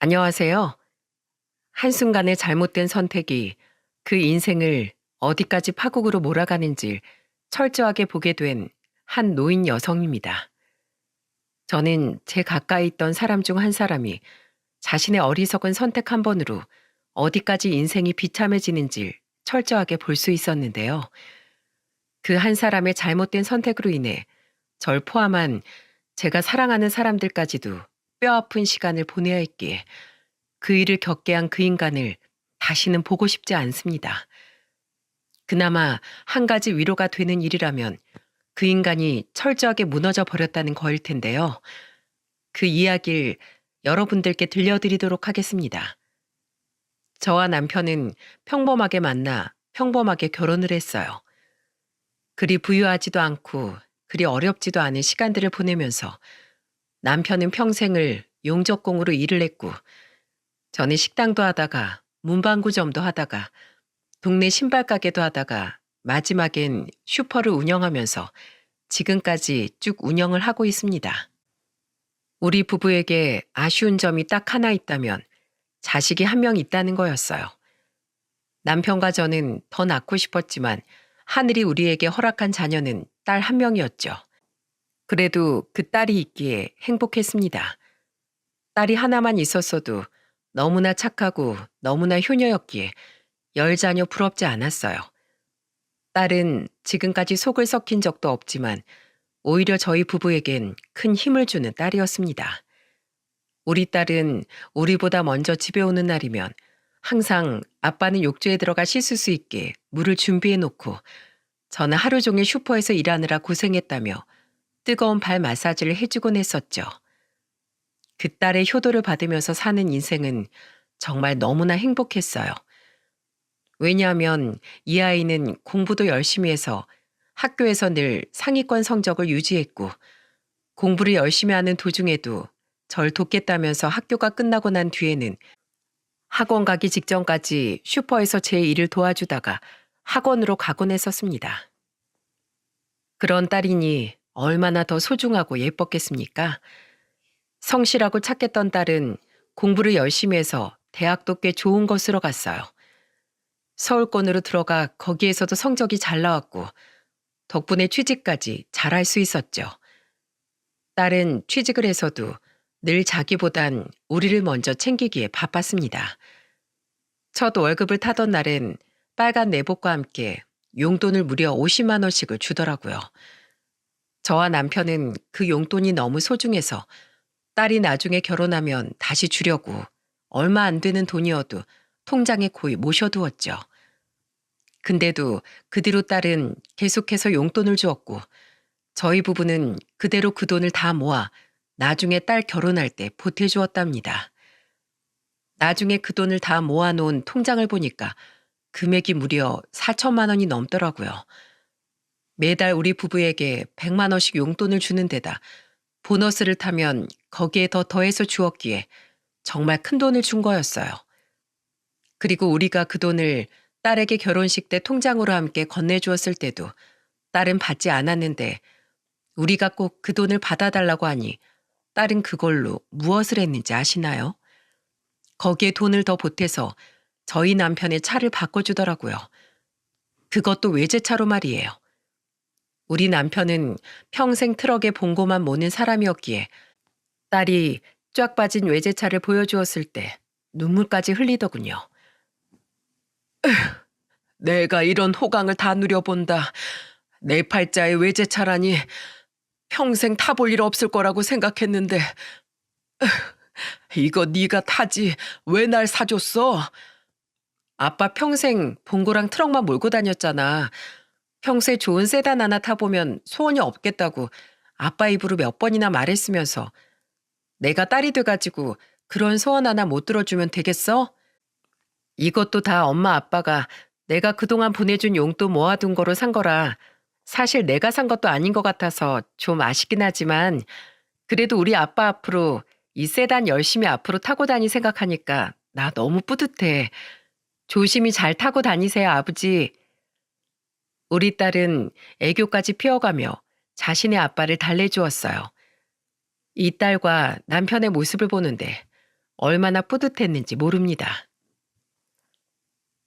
안녕하세요. 한순간의 잘못된 선택이 그 인생을 어디까지 파국으로 몰아가는지 철저하게 보게 된 한 노인 여성입니다. 저는 제 가까이 있던 사람 중 한 사람이 자신의 어리석은 선택 한 번으로 어디까지 인생이 비참해지는지 철저하게 볼 수 있었는데요. 그 한 사람의 잘못된 선택으로 인해 절 포함한 제가 사랑하는 사람들까지도 뼈아픈 시간을 보내야 했기에 그 일을 겪게 한 그 인간을 다시는 보고 싶지 않습니다. 그나마 한 가지 위로가 되는 일이라면 그 인간이 철저하게 무너져 버렸다는 거일 텐데요. 그 이야기를 여러분들께 들려드리도록 하겠습니다. 저와 남편은 평범하게 만나 평범하게 결혼을 했어요. 그리 부유하지도 않고 그리 어렵지도 않은 시간들을 보내면서 남편은 평생을 용접공으로 일을 했고 저는 식당도 하다가 문방구점도 하다가 동네 신발 가게도 하다가 마지막엔 슈퍼를 운영하면서 지금까지 쭉 운영을 하고 있습니다. 우리 부부에게 아쉬운 점이 딱 하나 있다면 자식이 한 명 있다는 거였어요. 남편과 저는 더 낳고 싶었지만 하늘이 우리에게 허락한 자녀는 딸 한 명이었죠. 그래도 그 딸이 있기에 행복했습니다. 딸이 하나만 있었어도 너무나 착하고 너무나 효녀였기에 열 자녀 부럽지 않았어요. 딸은 지금까지 속을 썩힌 적도 없지만 오히려 저희 부부에겐 큰 힘을 주는 딸이었습니다. 우리 딸은 우리보다 먼저 집에 오는 날이면 항상 아빠는 욕조에 들어가 씻을 수 있게 물을 준비해 놓고 저는 하루 종일 슈퍼에서 일하느라 고생했다며 뜨거운 발 마사지를 해주곤 했었죠. 그 딸의 효도를 받으면서 사는 인생은 정말 너무나 행복했어요. 왜냐하면 이 아이는 공부도 열심히 해서 학교에서 늘 상위권 성적을 유지했고 공부를 열심히 하는 도중에도 절 돕겠다면서 학교가 끝나고 난 뒤에는 학원 가기 직전까지 슈퍼에서 제 일을 도와주다가 학원으로 가곤 했었습니다. 그런 딸이니 얼마나 더 소중하고 예뻤겠습니까? 성실하고 착했던 딸은 공부를 열심히 해서 대학도 꽤 좋은 곳으로 갔어요. 서울권으로 들어가 거기에서도 성적이 잘 나왔고 덕분에 취직까지 잘할 수 있었죠. 딸은 취직을 해서도 늘 자기보단 우리를 먼저 챙기기에 바빴습니다. 첫 월급을 타던 날엔 빨간 내복과 함께 용돈을 무려 50만 원씩을 주더라고요. 저와 남편은 그 용돈이 너무 소중해서 딸이 나중에 결혼하면 다시 주려고 얼마 안 되는 돈이어도 통장에 고이 모셔두었죠. 근데도 그 뒤로 딸은 계속해서 용돈을 주었고 저희 부부는 그대로 그 돈을 다 모아 나중에 딸 결혼할 때 보태주었답니다. 나중에 그 돈을 다 모아놓은 통장을 보니까 금액이 무려 4천만 원이 넘더라고요. 매달 우리 부부에게 100만 원씩 용돈을 주는 데다 보너스를 타면 거기에 더 더해서 주었기에 정말 큰 돈을 준 거였어요. 그리고 우리가 그 돈을 딸에게 결혼식 때 통장으로 함께 건네주었을 때도 딸은 받지 않았는데 우리가 꼭 그 돈을 받아달라고 하니 딸은 그걸로 무엇을 했는지 아시나요? 거기에 돈을 더 보태서 저희 남편의 차를 바꿔주더라고요. 그것도 외제차로 말이에요. 우리 남편은 평생 트럭에 봉고만 모는 사람이었기에 딸이 쫙 빠진 외제차를 보여주었을 때 눈물까지 흘리더군요. 내가 이런 호강을 다 누려본다. 내 팔자의 외제차라니 평생 타볼 일 없을 거라고 생각했는데 이거 네가 타지 왜 날 사줬어? 아빠 평생 봉고랑 트럭만 몰고 다녔잖아. 평소에 좋은 세단 하나 타보면 소원이 없겠다고 아빠 입으로 몇 번이나 말했으면서 내가 딸이 돼가지고 그런 소원 하나 못 들어주면 되겠어? 이것도 다 엄마 아빠가 내가 그동안 보내준 용돈 모아둔 거로 산 거라 사실 내가 산 것도 아닌 것 같아서 좀 아쉽긴 하지만 그래도 우리 아빠 앞으로 이 세단 열심히 앞으로 타고 다니 생각하니까 나 너무 뿌듯해. 조심히 잘 타고 다니세요, 아버지. 우리 딸은 애교까지 피워가며 자신의 아빠를 달래주었어요. 이 딸과 남편의 모습을 보는데 얼마나 뿌듯했는지 모릅니다.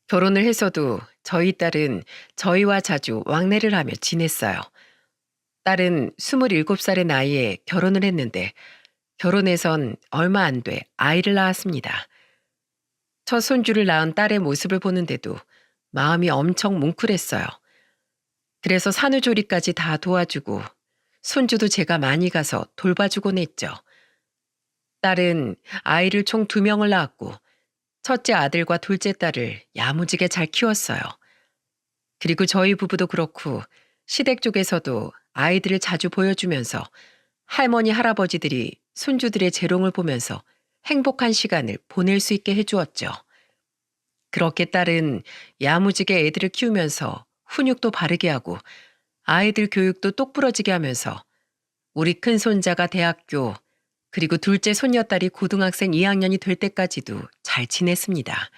결혼을 해서도 저희 딸은 저희와 자주 왕래를 하며 지냈어요. 딸은 27살의 나이에 결혼을 했는데 결혼해선 얼마 안 돼 아이를 낳았습니다. 첫 손주를 낳은 딸의 모습을 보는데도 마음이 엄청 뭉클했어요. 그래서 산후조리까지 다 도와주고 손주도 제가 많이 가서 돌봐주곤 했죠. 딸은 아이를 총 2명을 낳았고 첫째 아들과 둘째 딸을 야무지게 잘 키웠어요. 그리고 저희 부부도 그렇고 시댁 쪽에서도 아이들을 자주 보여주면서 할머니, 할아버지들이 손주들의 재롱을 보면서 행복한 시간을 보낼 수 있게 해주었죠. 그렇게 딸은 야무지게 애들을 키우면서 훈육도 바르게 하고 아이들 교육도 똑부러지게 하면서 우리 큰 손자가 대학교 그리고 둘째 손녀딸이 고등학생 2학년이 될 때까지도 잘 지냈습니다.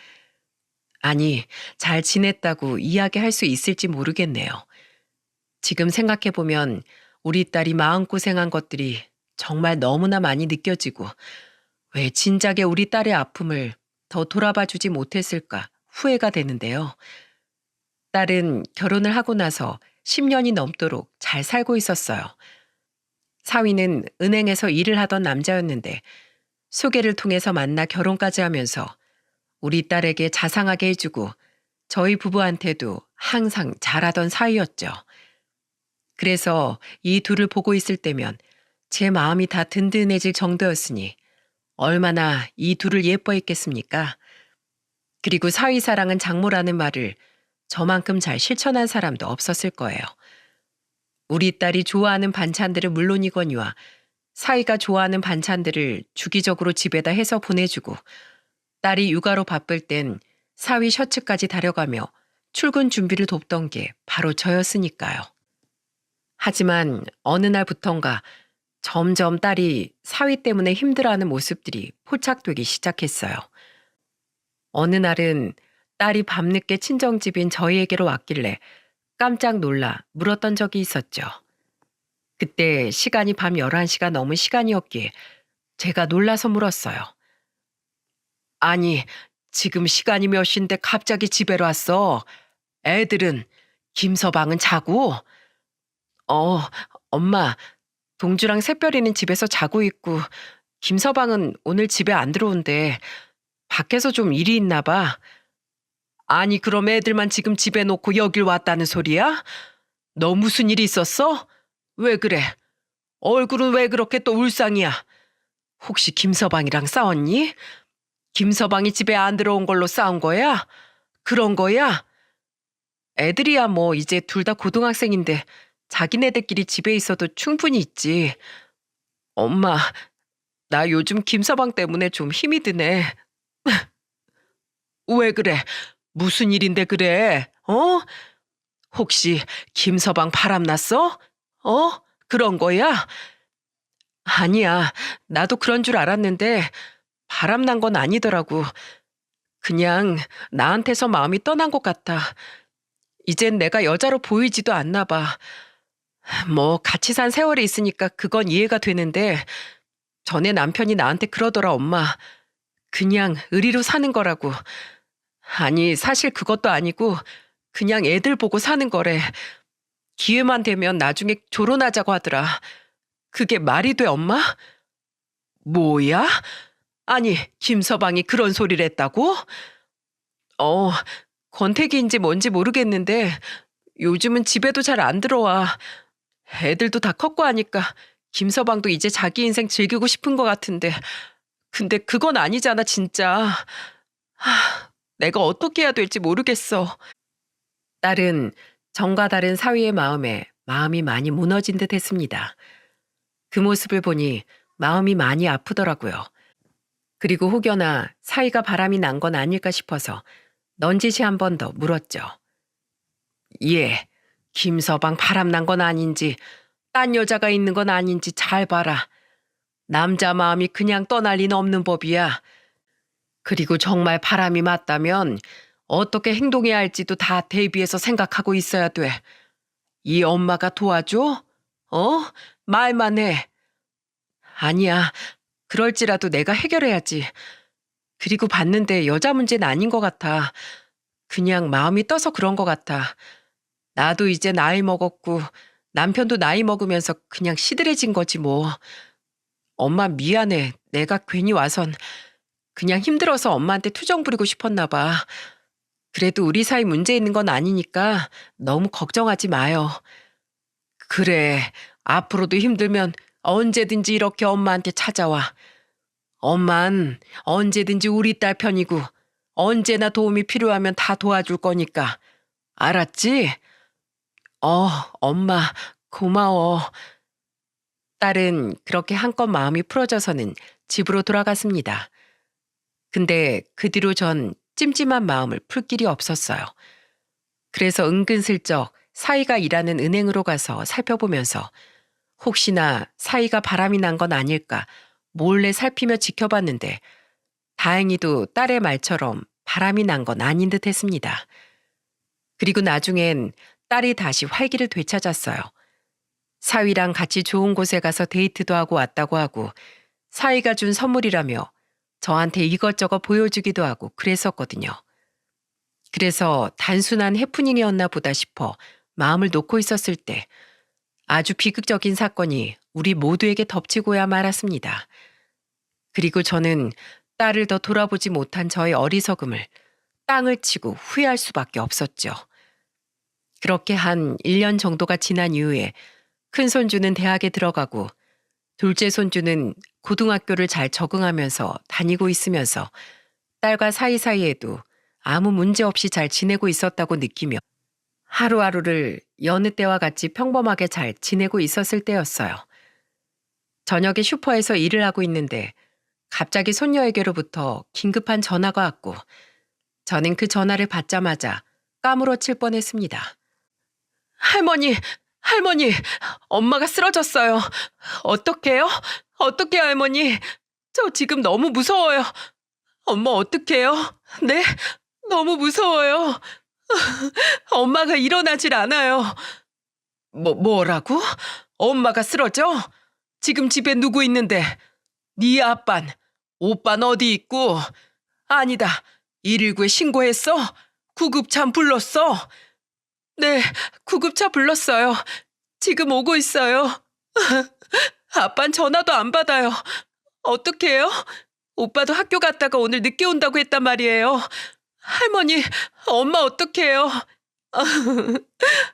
아니, 잘 지냈다고 이야기할 수 있을지 모르겠네요. 지금 생각해보면 우리 딸이 마음고생한 것들이 정말 너무나 많이 느껴지고 왜 진작에 우리 딸의 아픔을 더 돌아봐 주지 못했을까 후회가 되는데요. 딸은 결혼을 하고 나서 10년이 넘도록 잘 살고 있었어요. 사위는 은행에서 일을 하던 남자였는데 소개를 통해서 만나 결혼까지 하면서 우리 딸에게 자상하게 해주고 저희 부부한테도 항상 잘하던 사이였죠. 그래서 이 둘을 보고 있을 때면 제 마음이 다 든든해질 정도였으니 얼마나 이 둘을 예뻐했겠습니까? 그리고 사위사랑은 장모라는 말을 저만큼 잘 실천한 사람도 없었을 거예요. 우리 딸이 좋아하는 반찬들은 물론이거니와 사위가 좋아하는 반찬들을 주기적으로 집에다 해서 보내주고 딸이 육아로 바쁠 땐 사위 셔츠까지 다려가며 출근 준비를 돕던 게 바로 저였으니까요. 하지만 어느 날부턴가 점점 딸이 사위 때문에 힘들어하는 모습들이 포착되기 시작했어요. 어느 날은 딸이 밤늦게 친정집인 저희에게로 왔길래 깜짝 놀라 물었던 적이 있었죠. 그때 시간이 밤 11시가 넘은 시간이었기에 제가 놀라서 물었어요. 아니, 지금 시간이 몇 시인데 갑자기 집에로 왔어? 애들은, 김서방은 자고? 엄마, 동주랑 새별이는 집에서 자고 있고 김서방은 오늘 집에 안 들어온대. 밖에서 좀 일이 있나 봐. 아니, 그럼 애들만 지금 집에 놓고 여길 왔다는 소리야? 너 무슨 일이 있었어? 왜 그래? 얼굴은 왜 그렇게 또 울상이야? 혹시 김서방이랑 싸웠니? 김서방이 집에 안 들어온 걸로 싸운 거야? 그런 거야? 애들이야 뭐 이제 둘 다 고등학생인데 자기네들끼리 집에 있어도 충분히 있지. 엄마, 나 요즘 김서방 때문에 좀 힘이 드네. 왜 그래? 무슨 일인데 그래? 혹시 김서방 바람났어? 그런 거야? 아니야. 나도 그런 줄 알았는데 바람난 건 아니더라고. 그냥 나한테서 마음이 떠난 것 같아. 이젠 내가 여자로 보이지도 않나 봐. 뭐 같이 산 세월이 있으니까 그건 이해가 되는데 전에 남편이 나한테 그러더라, 엄마. 그냥 의리로 사는 거라고. 아니, 사실 그것도 아니고 그냥 애들 보고 사는 거래. 기회만 되면 나중에 결혼하자고 하더라. 그게 말이 돼, 엄마? 뭐야? 아니, 김서방이 그런 소리를 했다고? 권태기인지 뭔지 모르겠는데 요즘은 집에도 잘 안 들어와. 애들도 다 컸고 하니까 김서방도 이제 자기 인생 즐기고 싶은 것 같은데 근데 그건 아니잖아 진짜. 내가 어떻게 해야 될지 모르겠어. 딸은 정과 다른 사위의 마음에 마음이 많이 무너진 듯 했습니다. 그 모습을 보니 마음이 많이 아프더라고요. 그리고 혹여나 사위가 바람이 난 건 아닐까 싶어서 넌지시 한 번 더 물었죠. 예, 김서방 바람난 건 아닌지 딴 여자가 있는 건 아닌지 잘 봐라. 남자 마음이 그냥 떠날 리는 없는 법이야. 그리고 정말 바람이 맞다면 어떻게 행동해야 할지도 다 대비해서 생각하고 있어야 돼. 이 엄마가 도와줘? 말만 해. 아니야. 그럴지라도 내가 해결해야지. 그리고 봤는데 여자 문제는 아닌 것 같아. 그냥 마음이 떠서 그런 것 같아. 나도 이제 나이 먹었고 남편도 나이 먹으면서 그냥 시들해진 거지 뭐. 엄마 미안해. 내가 괜히 와선 그냥 힘들어서 엄마한테 투정 부리고 싶었나 봐. 그래도 우리 사이 문제 있는 건 아니니까 너무 걱정하지 마요. 그래. 앞으로도 힘들면 언제든지 이렇게 엄마한테 찾아와. 엄만 언제든지 우리 딸 편이고 언제나 도움이 필요하면 다 도와줄 거니까. 알았지? 엄마 고마워. 딸은 그렇게 한껏 마음이 풀어져서는 집으로 돌아갔습니다. 근데 그 뒤로 전 찜찜한 마음을 풀 길이 없었어요. 그래서 은근슬쩍 사이가 일하는 은행으로 가서 살펴보면서 혹시나 사이가 바람이 난 건 아닐까 몰래 살피며 지켜봤는데 다행히도 딸의 말처럼 바람이 난 건 아닌 듯 했습니다. 그리고 나중엔 딸이 다시 활기를 되찾았어요. 사위랑 같이 좋은 곳에 가서 데이트도 하고 왔다고 하고 사위가 준 선물이라며 저한테 이것저것 보여주기도 하고 그랬었거든요. 그래서 단순한 해프닝이었나 보다 싶어 마음을 놓고 있었을 때 아주 비극적인 사건이 우리 모두에게 덮치고야 말았습니다. 그리고 저는 딸을 더 돌아보지 못한 저의 어리석음을 땅을 치고 후회할 수밖에 없었죠. 그렇게 한 1년 정도가 지난 이후에 큰 손주는 대학에 들어가고 둘째 손주는 고등학교를 잘 적응하면서 다니고 있으면서 딸과 사이사이에도 아무 문제 없이 잘 지내고 있었다고 느끼며 하루하루를 여느 때와 같이 평범하게 잘 지내고 있었을 때였어요. 저녁에 슈퍼에서 일을 하고 있는데 갑자기 손녀에게로부터 긴급한 전화가 왔고 저는 그 전화를 받자마자 까무러칠 뻔했습니다. 할머니, 할머니, 엄마가 쓰러졌어요. 어떡해요? 어떡해요, 할머니? 저 지금 너무 무서워요. 엄마 어떡해요? 네? 너무 무서워요. 엄마가 일어나질 않아요. 뭐라고? 엄마가 쓰러져? 지금 집에 누구 있는데? 네 아빤, 오빤 어디 있고? 아니다, 119에 신고했어? 구급차 불렀어? 네, 구급차 불렀어요. 지금 오고 있어요. 아빤 전화도 안 받아요. 어떡해요? 오빠도 학교 갔다가 오늘 늦게 온다고 했단 말이에요. 할머니, 엄마 어떡해요?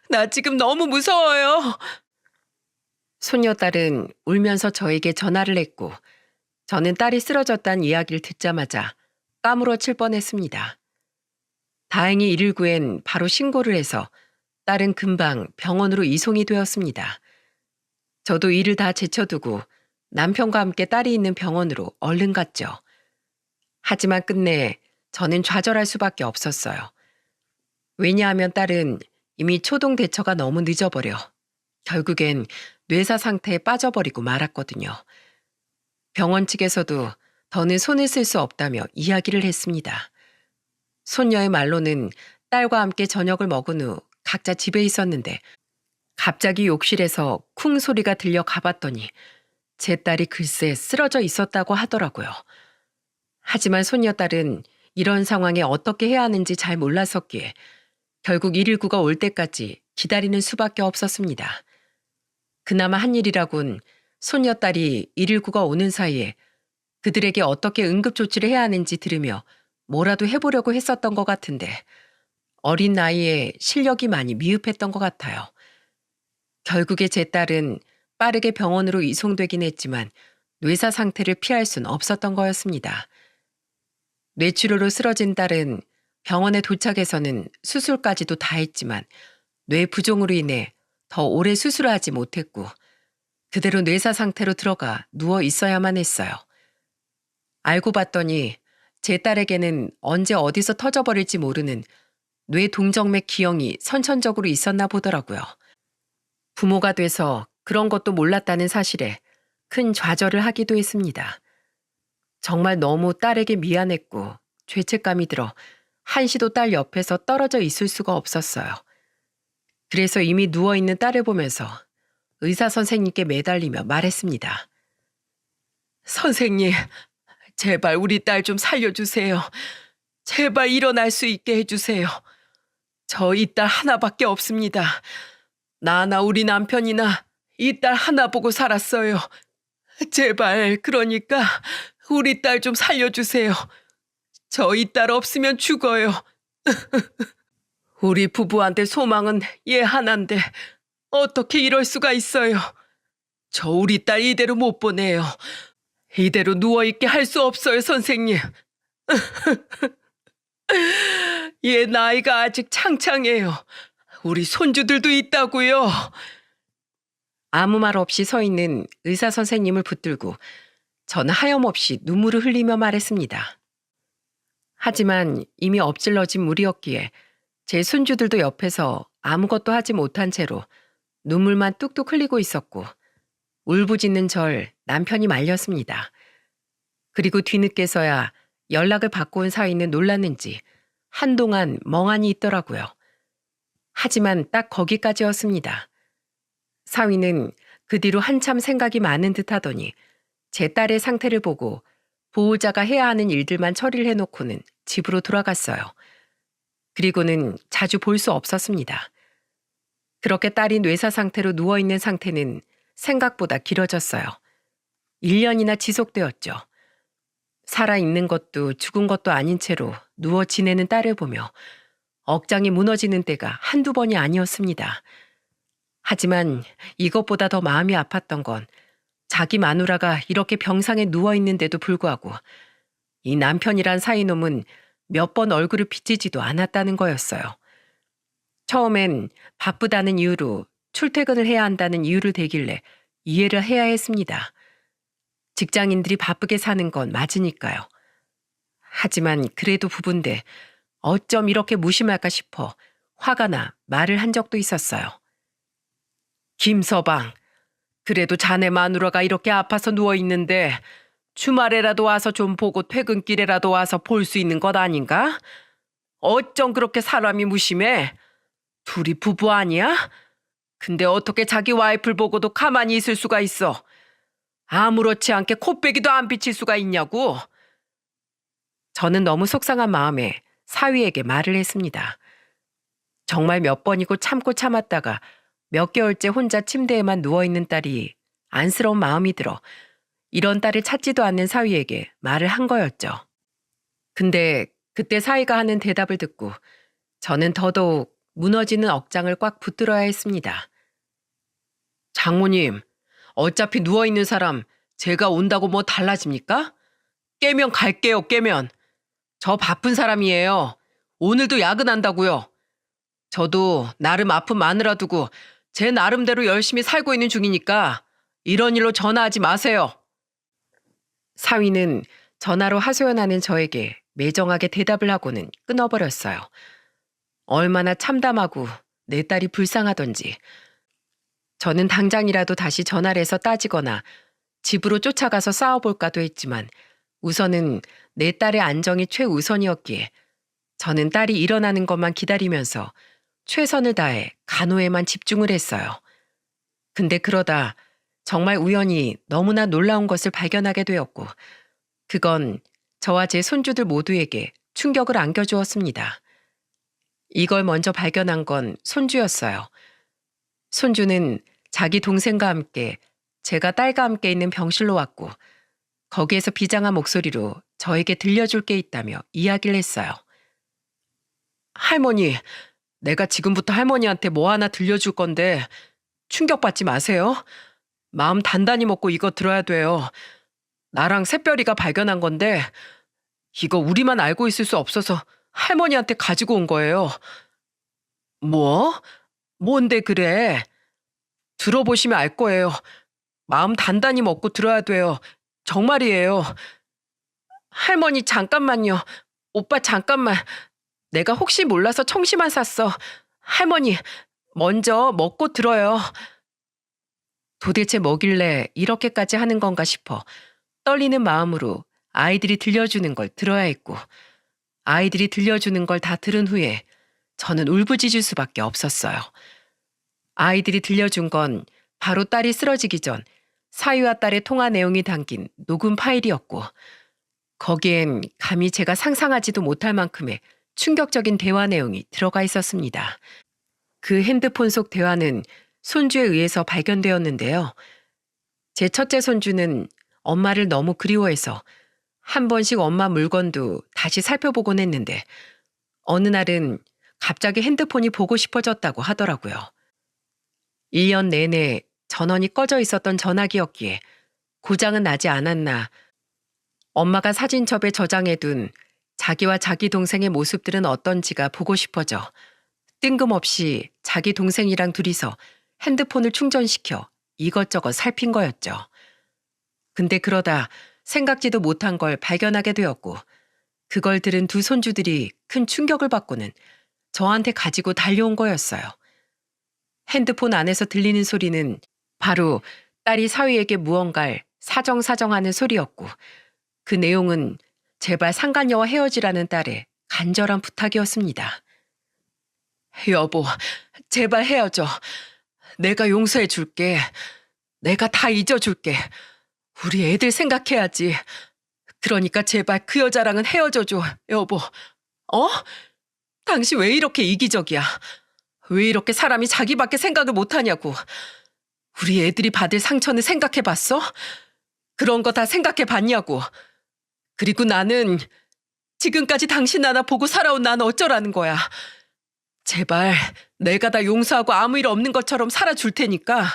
나 지금 너무 무서워요. 손녀딸은 울면서 저에게 전화를 했고 저는 딸이 쓰러졌다는 이야기를 듣자마자 까무러칠 뻔했습니다. 다행히 119엔 바로 신고를 해서 딸은 금방 병원으로 이송이 되었습니다. 저도 일을 다 제쳐두고 남편과 함께 딸이 있는 병원으로 얼른 갔죠. 하지만 끝내 저는 좌절할 수밖에 없었어요. 왜냐하면 딸은 이미 초동 대처가 너무 늦어버려 결국엔 뇌사 상태에 빠져버리고 말았거든요. 병원 측에서도 더는 손을 쓸 수 없다며 이야기를 했습니다. 손녀의 말로는 딸과 함께 저녁을 먹은 후 각자 집에 있었는데 갑자기 욕실에서 쿵 소리가 들려 가봤더니 제 딸이 글쎄 쓰러져 있었다고 하더라고요. 하지만 손녀딸은 이런 상황에 어떻게 해야 하는지 잘 몰랐었기에 결국 119가 올 때까지 기다리는 수밖에 없었습니다. 그나마 한 일이라곤 손녀딸이 119가 오는 사이에 그들에게 어떻게 응급조치를 해야 하는지 들으며 뭐라도 해보려고 했었던 것 같은데 어린 나이에 실력이 많이 미흡했던 것 같아요. 결국에 제 딸은 빠르게 병원으로 이송되긴 했지만 뇌사 상태를 피할 순 없었던 거였습니다. 뇌출혈로 쓰러진 딸은 병원에 도착해서는 수술까지도 다 했지만 뇌 부종으로 인해 더 오래 수술을 하지 못했고 그대로 뇌사 상태로 들어가 누워 있어야만 했어요. 알고 봤더니 제 딸에게는 언제 어디서 터져버릴지 모르는 뇌 동정맥 기형이 선천적으로 있었나 보더라고요. 부모가 돼서 그런 것도 몰랐다는 사실에 큰 좌절을 하기도 했습니다. 정말 너무 딸에게 미안했고 죄책감이 들어 한시도 딸 옆에서 떨어져 있을 수가 없었어요. 그래서 이미 누워있는 딸을 보면서 의사 선생님께 매달리며 말했습니다. 선생님, 제발 우리 딸 좀 살려주세요. 제발 일어날 수 있게 해주세요. 저 이 딸 하나밖에 없습니다. 나나 우리 남편이나 이 딸 하나 보고 살았어요. 제발 그러니까 우리 딸 좀 살려주세요. 저 이 딸 없으면 죽어요. 우리 부부한테 소망은 얘 하나인데 어떻게 이럴 수가 있어요. 저 우리 딸 이대로 못 보내요. 이대로 누워있게 할 수 없어요, 선생님. 얘 나이가 아직 창창해요. 우리 손주들도 있다고요. 아무 말 없이 서 있는 의사 선생님을 붙들고 저는 하염없이 눈물을 흘리며 말했습니다. 하지만 이미 엎질러진 물이었기에 제 손주들도 옆에서 아무것도 하지 못한 채로 눈물만 뚝뚝 흘리고 있었고 울부짖는 절 남편이 말렸습니다. 그리고 뒤늦게서야 연락을 받고 온 사위는 놀랐는지 한동안 멍하니 있더라고요. 하지만 딱 거기까지였습니다. 사위는 그 뒤로 한참 생각이 많은 듯 하더니 제 딸의 상태를 보고 보호자가 해야 하는 일들만 처리를 해놓고는 집으로 돌아갔어요. 그리고는 자주 볼 수 없었습니다. 그렇게 딸이 뇌사 상태로 누워있는 상태는 생각보다 길어졌어요. 1년이나 지속되었죠. 살아있는 것도 죽은 것도 아닌 채로 누워 지내는 딸을 보며 억장이 무너지는 때가 한두 번이 아니었습니다. 하지만 이것보다 더 마음이 아팠던 건 자기 마누라가 이렇게 병상에 누워있는데도 불구하고 이 남편이란 사이놈은 몇 번 얼굴을 비치지도 않았다는 거였어요. 처음엔 바쁘다는 이유로 출퇴근을 해야 한다는 이유를 대길래 이해를 해야 했습니다. 직장인들이 바쁘게 사는 건 맞으니까요. 하지만 그래도 부부인데 어쩜 이렇게 무심할까 싶어 화가 나 말을 한 적도 있었어요. 김서방, 그래도 자네 마누라가 이렇게 아파서 누워있는데 주말에라도 와서 좀 보고 퇴근길에라도 와서 볼 수 있는 것 아닌가? 어쩜 그렇게 사람이 무심해? 둘이 부부 아니야? 근데 어떻게 자기 와이프를 보고도 가만히 있을 수가 있어? 아무렇지 않게 코빼기도 안 비칠 수가 있냐고? 저는 너무 속상한 마음에 사위에게 말을 했습니다. 정말 몇 번이고 참고 참았다가 몇 개월째 혼자 침대에만 누워있는 딸이 안쓰러운 마음이 들어 이런 딸을 찾지도 않는 사위에게 말을 한 거였죠. 근데 그때 사위가 하는 대답을 듣고 저는 더더욱 무너지는 억장을 꽉 붙들어야 했습니다. 장모님, 어차피 누워있는 사람 제가 온다고 뭐 달라집니까? 깨면 갈게요, 깨면. 저 바쁜 사람이에요. 오늘도 야근한다고요. 저도 나름 아픈 마누라 두고 제 나름대로 열심히 살고 있는 중이니까 이런 일로 전화하지 마세요. 사위는 전화로 하소연하는 저에게 매정하게 대답을 하고는 끊어버렸어요. 얼마나 참담하고 내 딸이 불쌍하던지. 저는 당장이라도 다시 전화를 해서 따지거나 집으로 쫓아가서 싸워볼까도 했지만 우선은 내 딸의 안정이 최우선이었기에 저는 딸이 일어나는 것만 기다리면서 최선을 다해 간호에만 집중을 했어요. 근데 그러다 정말 우연히 너무나 놀라운 것을 발견하게 되었고 그건 저와 제 손주들 모두에게 충격을 안겨주었습니다. 이걸 먼저 발견한 건 손주였어요. 손주는 자기 동생과 함께 제가 딸과 함께 있는 병실로 왔고 거기에서 비장한 목소리로 저에게 들려줄 게 있다며 이야기를 했어요. 할머니, 내가 지금부터 할머니한테 뭐 하나 들려줄 건데 충격받지 마세요. 마음 단단히 먹고 이거 들어야 돼요. 나랑 새별이가 발견한 건데 이거 우리만 알고 있을 수 없어서 할머니한테 가지고 온 거예요. 뭐? 뭔데 그래? 들어보시면 알 거예요. 마음 단단히 먹고 들어야 돼요. 정말이에요. 할머니 잠깐만요. 오빠 잠깐만. 내가 혹시 몰라서 청심환 샀어. 할머니 먼저 먹고 들어요. 도대체 뭐길래 이렇게까지 하는 건가 싶어 떨리는 마음으로 아이들이 들려주는 걸 들어야 했고 아이들이 들려주는 걸 다 들은 후에 저는 울부짖을 수밖에 없었어요. 아이들이 들려준 건 바로 딸이 쓰러지기 전 사위와 딸의 통화 내용이 담긴 녹음 파일이었고 거기엔 감히 제가 상상하지도 못할 만큼의 충격적인 대화 내용이 들어가 있었습니다. 그 핸드폰 속 대화는 손주에 의해서 발견되었는데요. 제 첫째 손주는 엄마를 너무 그리워해서 한 번씩 엄마 물건도 다시 살펴보곤 했는데 어느 날은 갑자기 핸드폰이 보고 싶어졌다고 하더라고요. 1년 내내 전원이 꺼져 있었던 전화기였기에 고장은 나지 않았나 엄마가 사진첩에 저장해둔 자기와 자기 동생의 모습들은 어떤지가 보고 싶어져 뜬금없이 자기 동생이랑 둘이서 핸드폰을 충전시켜 이것저것 살핀 거였죠. 근데 그러다 생각지도 못한 걸 발견하게 되었고 그걸 들은 두 손주들이 큰 충격을 받고는 저한테 가지고 달려온 거였어요. 핸드폰 안에서 들리는 소리는 바로 딸이 사위에게 무언가를 사정사정하는 소리였고 그 내용은 제발 상간녀와 헤어지라는 딸의 간절한 부탁이었습니다. 여보, 제발 헤어져. 내가 용서해 줄게. 내가 다 잊어줄게. 우리 애들 생각해야지. 그러니까 제발 그 여자랑은 헤어져줘, 여보. 어? 당신 왜 이렇게 이기적이야? 왜 이렇게 사람이 자기밖에 생각을 못하냐고. 우리 애들이 받을 상처는 생각해봤어? 그런 거 다 생각해봤냐고. 그리고 나는 지금까지 당신 하나 보고 살아온 난 어쩌라는 거야. 제발 내가 다 용서하고 아무 일 없는 것처럼 살아줄 테니까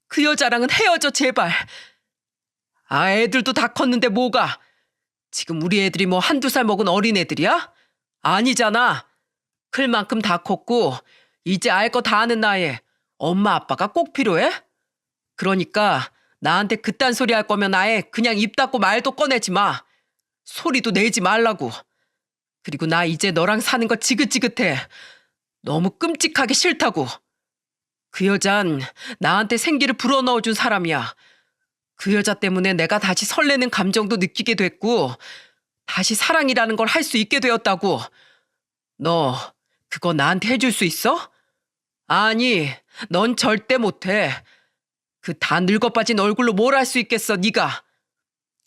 그 여자랑은 헤어져 제발. 아 애들도 다 컸는데 뭐가. 지금 우리 애들이 뭐 한두 살 먹은 어린애들이야? 아니잖아. 클 만큼 다 컸고 이제 알 거 다 아는 나이에 엄마 아빠가 꼭 필요해? 그러니까 나한테 그딴 소리 할 거면 아예 그냥 입 닫고 말도 꺼내지 마. 소리도 내지 말라고. 그리고 나 이제 너랑 사는 거 지긋지긋해. 너무 끔찍하게 싫다고. 그 여잔 나한테 생기를 불어넣어준 사람이야. 그 여자 때문에 내가 다시 설레는 감정도 느끼게 됐고 다시 사랑이라는 걸 할 수 있게 되었다고. 너 그거 나한테 해줄 수 있어? 아니, 넌 절대 못해. 그 다 늙어빠진 얼굴로 뭘 할 수 있겠어, 네가.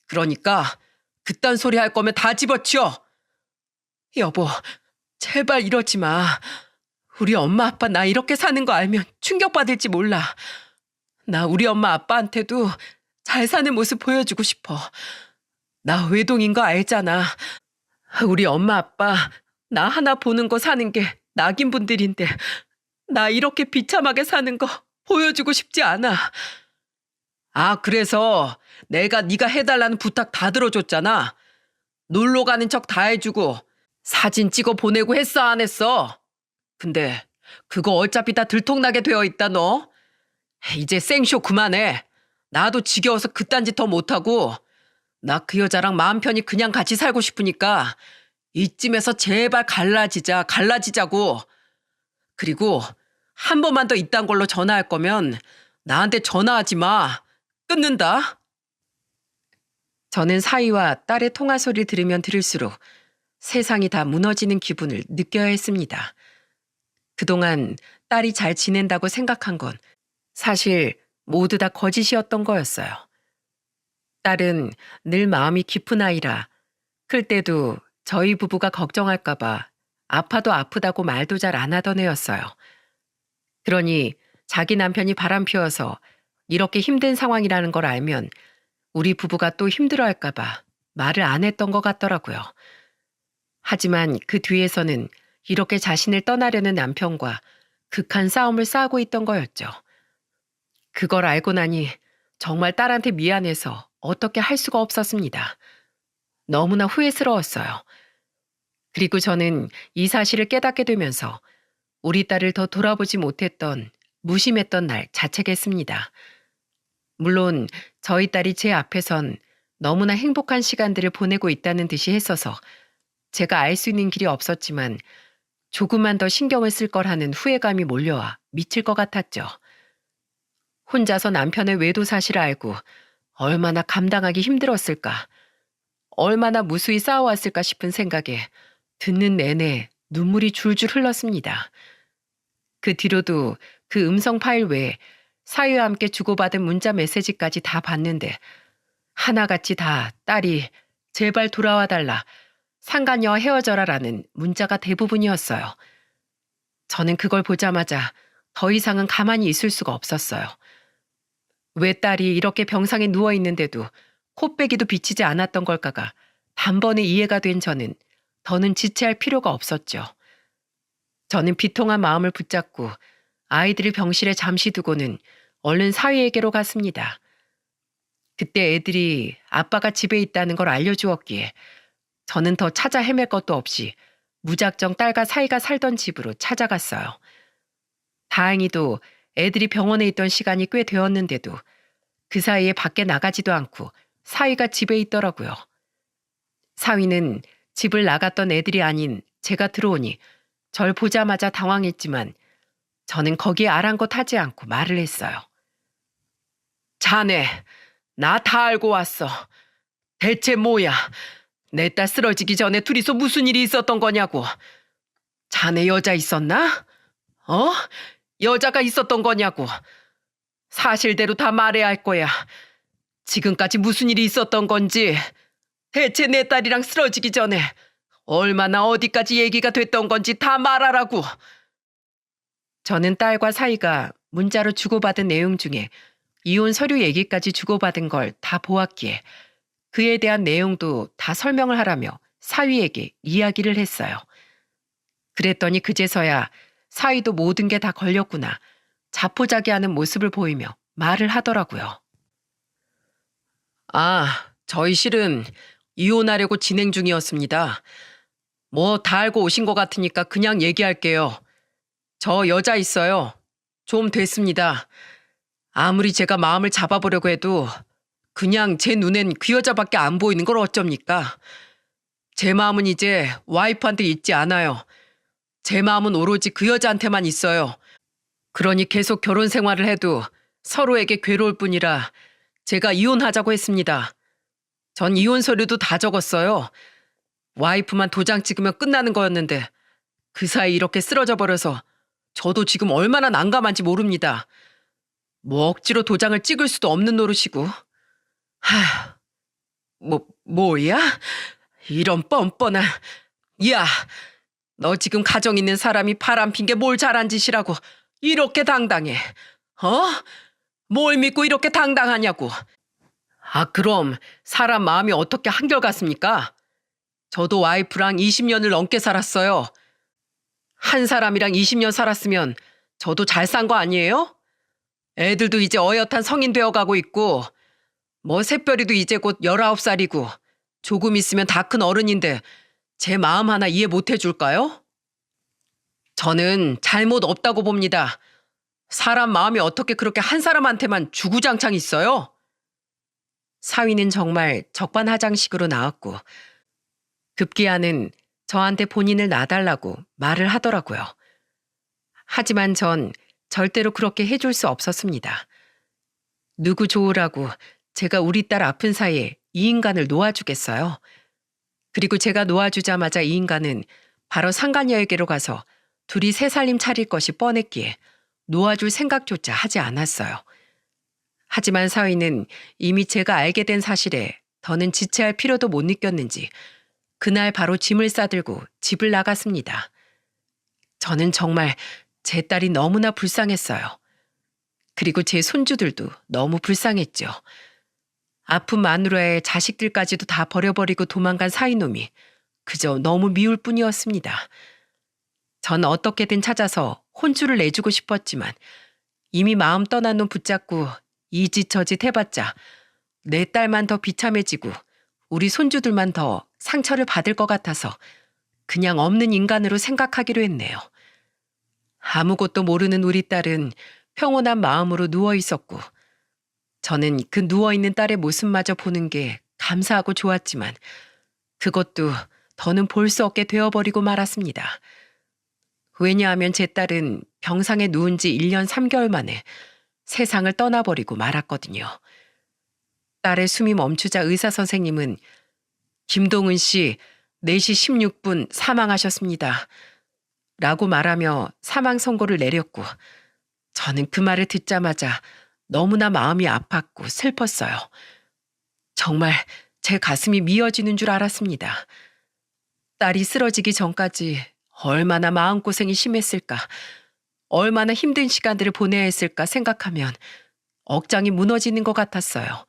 그러니까 그딴 소리 할 거면 다 집어치워. 여보, 제발 이러지 마. 우리 엄마 아빠 나 이렇게 사는 거 알면 충격받을지 몰라. 나 우리 엄마 아빠한테도 잘 사는 모습 보여주고 싶어. 나 외동인 거 알잖아. 우리 엄마 아빠 나 하나 보는 거 사는 게 낙인분들인데 나 이렇게 비참하게 사는 거 보여주고 싶지 않아. 아 그래서 내가 네가 해달라는 부탁 다 들어줬잖아. 놀러 가는 척 다 해주고 사진 찍어 보내고 했어 안 했어? 근데 그거 어차피 다 들통나게 되어 있다 너. 이제 생쇼 그만해. 나도 지겨워서 그딴 짓 더 못하고 나 그 여자랑 마음 편히 그냥 같이 살고 싶으니까 이쯤에서 제발 갈라지자고. 그리고 한 번만 더 이딴 걸로 전화할 거면 나한테 전화하지 마. 끊는다. 저는 사위와 딸의 통화 소리를 들으면 들을수록 세상이 다 무너지는 기분을 느껴야 했습니다. 그동안 딸이 잘 지낸다고 생각한 건 사실 모두 다 거짓이었던 거였어요. 딸은 늘 마음이 깊은 아이라 클 때도 저희 부부가 걱정할까봐 아파도 아프다고 말도 잘 안 하던 애였어요. 그러니 자기 남편이 바람 피워서 이렇게 힘든 상황이라는 걸 알면 우리 부부가 또 힘들어할까봐 말을 안 했던 것 같더라고요. 하지만 그 뒤에서는 이렇게 자신을 떠나려는 남편과 극한 싸움을 싸우고 있던 거였죠. 그걸 알고 나니 정말 딸한테 미안해서 어떻게 할 수가 없었습니다. 너무나 후회스러웠어요. 그리고 저는 이 사실을 깨닫게 되면서 우리 딸을 더 돌아보지 못했던 무심했던 날 자책했습니다. 물론 저희 딸이 제 앞에선 너무나 행복한 시간들을 보내고 있다는 듯이 했어서 제가 알 수 있는 길이 없었지만 조금만 더 신경을 쓸 걸 하는 후회감이 몰려와 미칠 것 같았죠. 혼자서 남편의 외도 사실을 알고 얼마나 감당하기 힘들었을까, 얼마나 무수히 싸워왔을까 싶은 생각에 듣는 내내 눈물이 줄줄 흘렀습니다. 그 뒤로도 그 음성 파일 외에 사위와 함께 주고받은 문자 메시지까지 다 봤는데 하나같이 다 딸이 제발 돌아와 달라. 상간녀와 헤어져라라는 문자가 대부분이었어요. 저는 그걸 보자마자 더 이상은 가만히 있을 수가 없었어요. 왜 딸이 이렇게 병상에 누워 있는데도 코빼기도 비치지 않았던 걸까가 단번에 이해가 된 저는 더는 지체할 필요가 없었죠. 저는 비통한 마음을 붙잡고 아이들을 병실에 잠시 두고는 얼른 사위에게로 갔습니다. 그때 애들이 아빠가 집에 있다는 걸 알려주었기에 저는 더 찾아 헤맬 것도 없이 무작정 딸과 사위가 살던 집으로 찾아갔어요. 다행히도 애들이 병원에 있던 시간이 꽤 되었는데도 그 사이에 밖에 나가지도 않고 사위가 집에 있더라고요. 사위는 집을 나갔던 애들이 아닌 제가 들어오니 절 보자마자 당황했지만 저는 거기에 아랑곳하지 않고 말을 했어요. 자네, 나 다 알고 왔어. 대체 뭐야? 내 딸 쓰러지기 전에 둘이서 무슨 일이 있었던 거냐고. 자네 여자 있었나? 여자가 있었던 거냐고. 사실대로 다 말해야 할 거야. 지금까지 무슨 일이 있었던 건지, 대체 내 딸이랑 쓰러지기 전에 얼마나 어디까지 얘기가 됐던 건지 다 말하라고. 저는 딸과 사이가 문자로 주고받은 내용 중에 이혼 서류 얘기까지 주고받은 걸 다 보았기에 그에 대한 내용도 다 설명을 하라며 사위에게 이야기를 했어요. 그랬더니 그제서야 사위도 모든 게 다 걸렸구나 자포자기하는 모습을 보이며 말을 하더라고요. 저희 실은 이혼하려고 진행 중이었습니다. 뭐 다 알고 오신 것 같으니까 그냥 얘기할게요. 저 여자 있어요. 좀 됐습니다. 아무리 제가 마음을 잡아보려고 해도 그냥 제 눈엔 그 여자밖에 안 보이는 걸 어쩝니까? 제 마음은 이제 와이프한테 있지 않아요. 제 마음은 오로지 그 여자한테만 있어요. 그러니 계속 결혼 생활을 해도 서로에게 괴로울 뿐이라 제가 이혼하자고 했습니다. 전 이혼 서류도 다 적었어요. 와이프만 도장 찍으면 끝나는 거였는데 그 사이 이렇게 쓰러져 버려서 저도 지금 얼마나 난감한지 모릅니다. 뭐 억지로 도장을 찍을 수도 없는 노릇이고. 뭐야? 이런 뻔뻔한. 야, 너 지금 가정 있는 사람이 바람핀 게 뭘 잘한 짓이라고 이렇게 당당해. 뭘 믿고 이렇게 당당하냐고. 그럼 사람 마음이 어떻게 한결같습니까? 저도 와이프랑 20년을 넘게 살았어요. 한 사람이랑 20년 살았으면 저도 잘 산 거 아니에요? 애들도 이제 어엿한 성인 되어가고 있고 뭐 새별이도 이제 곧 19살이고 조금 있으면 다 큰 어른인데 제 마음 하나 이해 못 해줄까요? 저는 잘못 없다고 봅니다. 사람 마음이 어떻게 그렇게 한 사람한테만 주구장창 있어요? 사위는 정말 적반하장식으로 나왔고 급기야는 저한테 본인을 놔달라고 말을 하더라고요. 하지만 전 절대로 그렇게 해줄 수 없었습니다. 누구 좋으라고 제가 우리 딸 아픈 사이에 이 인간을 놓아주겠어요. 그리고 제가 놓아주자마자 이 인간은 바로 상간녀에게로 가서 둘이 새 살림 차릴 것이 뻔했기에 놓아줄 생각조차 하지 않았어요. 하지만 사위는 이미 제가 알게 된 사실에 더는 지체할 필요도 못 느꼈는지 그날 바로 짐을 싸들고 집을 나갔습니다. 저는 정말 제 딸이 너무나 불쌍했어요. 그리고 제 손주들도 너무 불쌍했죠. 아픈 마누라의 자식들까지도 다 버려버리고 도망간 사이놈이 그저 너무 미울 뿐이었습니다. 전 어떻게든 찾아서 혼쭐을 내주고 싶었지만 이미 마음 떠난 놈 붙잡고 이 짓 저 짓 해봤자 내 딸만 더 비참해지고 우리 손주들만 더 상처를 받을 것 같아서 그냥 없는 인간으로 생각하기로 했네요. 아무것도 모르는 우리 딸은 평온한 마음으로 누워 있었고 저는 그 누워있는 딸의 모습마저 보는 게 감사하고 좋았지만 그것도 더는 볼 수 없게 되어버리고 말았습니다. 왜냐하면 제 딸은 병상에 누운 지 1년 3개월 만에 세상을 떠나버리고 말았거든요. 딸의 숨이 멈추자 의사 선생님은 김동은 씨 4시 16분 사망하셨습니다. 라고 말하며 사망 선고를 내렸고 저는 그 말을 듣자마자 너무나 마음이 아팠고 슬펐어요. 정말 제 가슴이 미어지는 줄 알았습니다. 딸이 쓰러지기 전까지 얼마나 마음고생이 심했을까, 얼마나 힘든 시간들을 보내야 했을까 생각하면 억장이 무너지는 것 같았어요.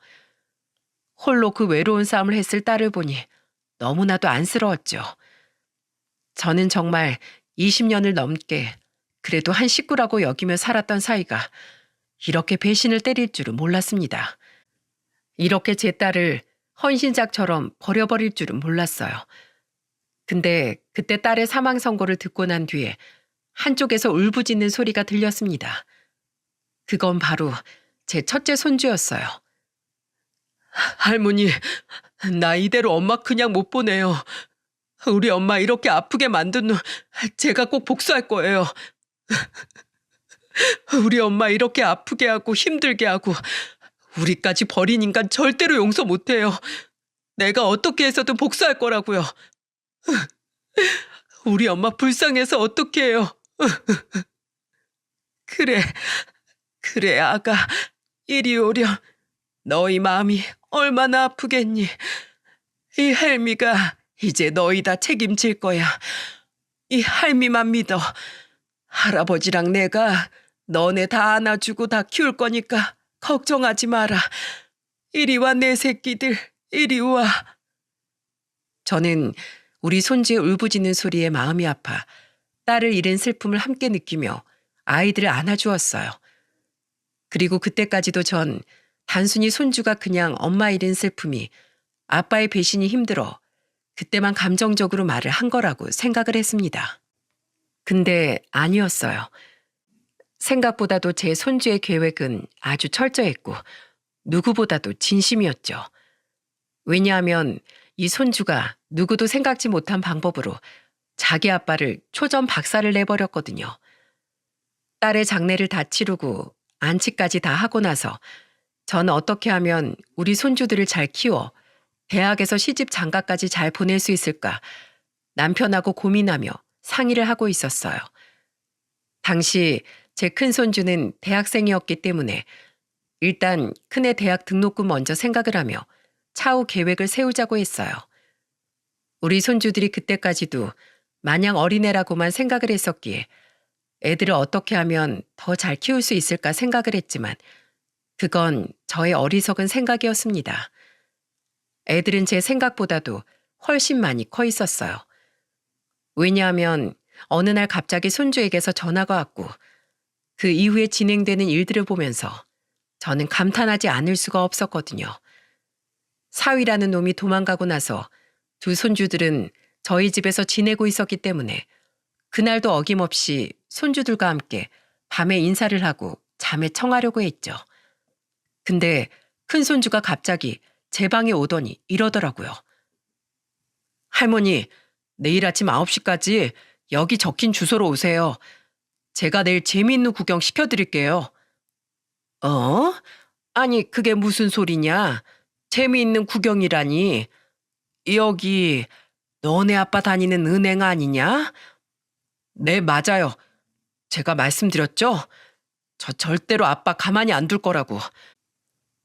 홀로 그 외로운 싸움을 했을 딸을 보니 너무나도 안쓰러웠죠. 저는 정말 20년을 넘게 그래도 한 식구라고 여기며 살았던 사이가 이렇게 배신을 때릴 줄은 몰랐습니다. 이렇게 제 딸을 헌신작처럼 버려버릴 줄은 몰랐어요. 근데 그때 딸의 사망 선고를 듣고 난 뒤에 한쪽에서 울부짖는 소리가 들렸습니다. 그건 바로 제 첫째 손주였어요. 할머니, 나 이대로 엄마 그냥 못 보내요. 우리 엄마 이렇게 아프게 만든 놈 제가 꼭 복수할 거예요. 우리 엄마 이렇게 아프게 하고 힘들게 하고 우리까지 버린 인간 절대로 용서 못해요. 내가 어떻게 해서든 복수할 거라고요. 우리 엄마 불쌍해서 어떻게 해요. 그래 아가, 이리 오렴. 너희 마음이 얼마나 아프겠니. 이 할미가 이제 너희 다 책임질 거야. 이 할미만 믿어. 할아버지랑 내가 너네 다 안아주고 다 키울 거니까 걱정하지 마라. 이리 와 내 새끼들, 이리 와. 저는 우리 손주의 울부짖는 소리에 마음이 아파 딸을 잃은 슬픔을 함께 느끼며 아이들을 안아주었어요. 그리고 그때까지도 전 단순히 손주가 그냥 엄마 잃은 슬픔이 아빠의 배신이 힘들어 그때만 감정적으로 말을 한 거라고 생각을 했습니다. 근데 아니었어요. 생각보다도 제 손주의 계획은 아주 철저했고 누구보다도 진심이었죠. 왜냐하면 이 손주가 누구도 생각지 못한 방법으로 자기 아빠를 초전 박살을 내버렸거든요. 딸의 장례를 다 치르고 안치까지 다 하고 나서 전 어떻게 하면 우리 손주들을 잘 키워 대학에서 시집 장가까지 잘 보낼 수 있을까 남편하고 고민하며 상의를 하고 있었어요. 당시 제 큰손주는 대학생이었기 때문에 일단 큰애 대학 등록금 먼저 생각을 하며 차후 계획을 세우자고 했어요. 우리 손주들이 그때까지도 마냥 어린애라고만 생각을 했었기에 애들을 어떻게 하면 더 잘 키울 수 있을까 생각을 했지만 그건 저의 어리석은 생각이었습니다. 애들은 제 생각보다도 훨씬 많이 커 있었어요. 왜냐하면 어느 날 갑자기 손주에게서 전화가 왔고 그 이후에 진행되는 일들을 보면서 저는 감탄하지 않을 수가 없었거든요. 사위라는 놈이 도망가고 나서 두 손주들은 저희 집에서 지내고 있었기 때문에 그날도 어김없이 손주들과 함께 밤에 인사를 하고 잠에 청하려고 했죠. 근데 큰 손주가 갑자기 제 방에 오더니 이러더라고요. 할머니, 내일 아침 9시까지 여기 적힌 주소로 오세요. 제가 내일 재미있는 구경 시켜드릴게요. 어? 아니, 그게 무슨 소리냐? 재미있는 구경이라니. 여기 너네 아빠 다니는 은행 아니냐? 네, 맞아요. 제가 말씀드렸죠? 저 절대로 아빠 가만히 안 둘 거라고.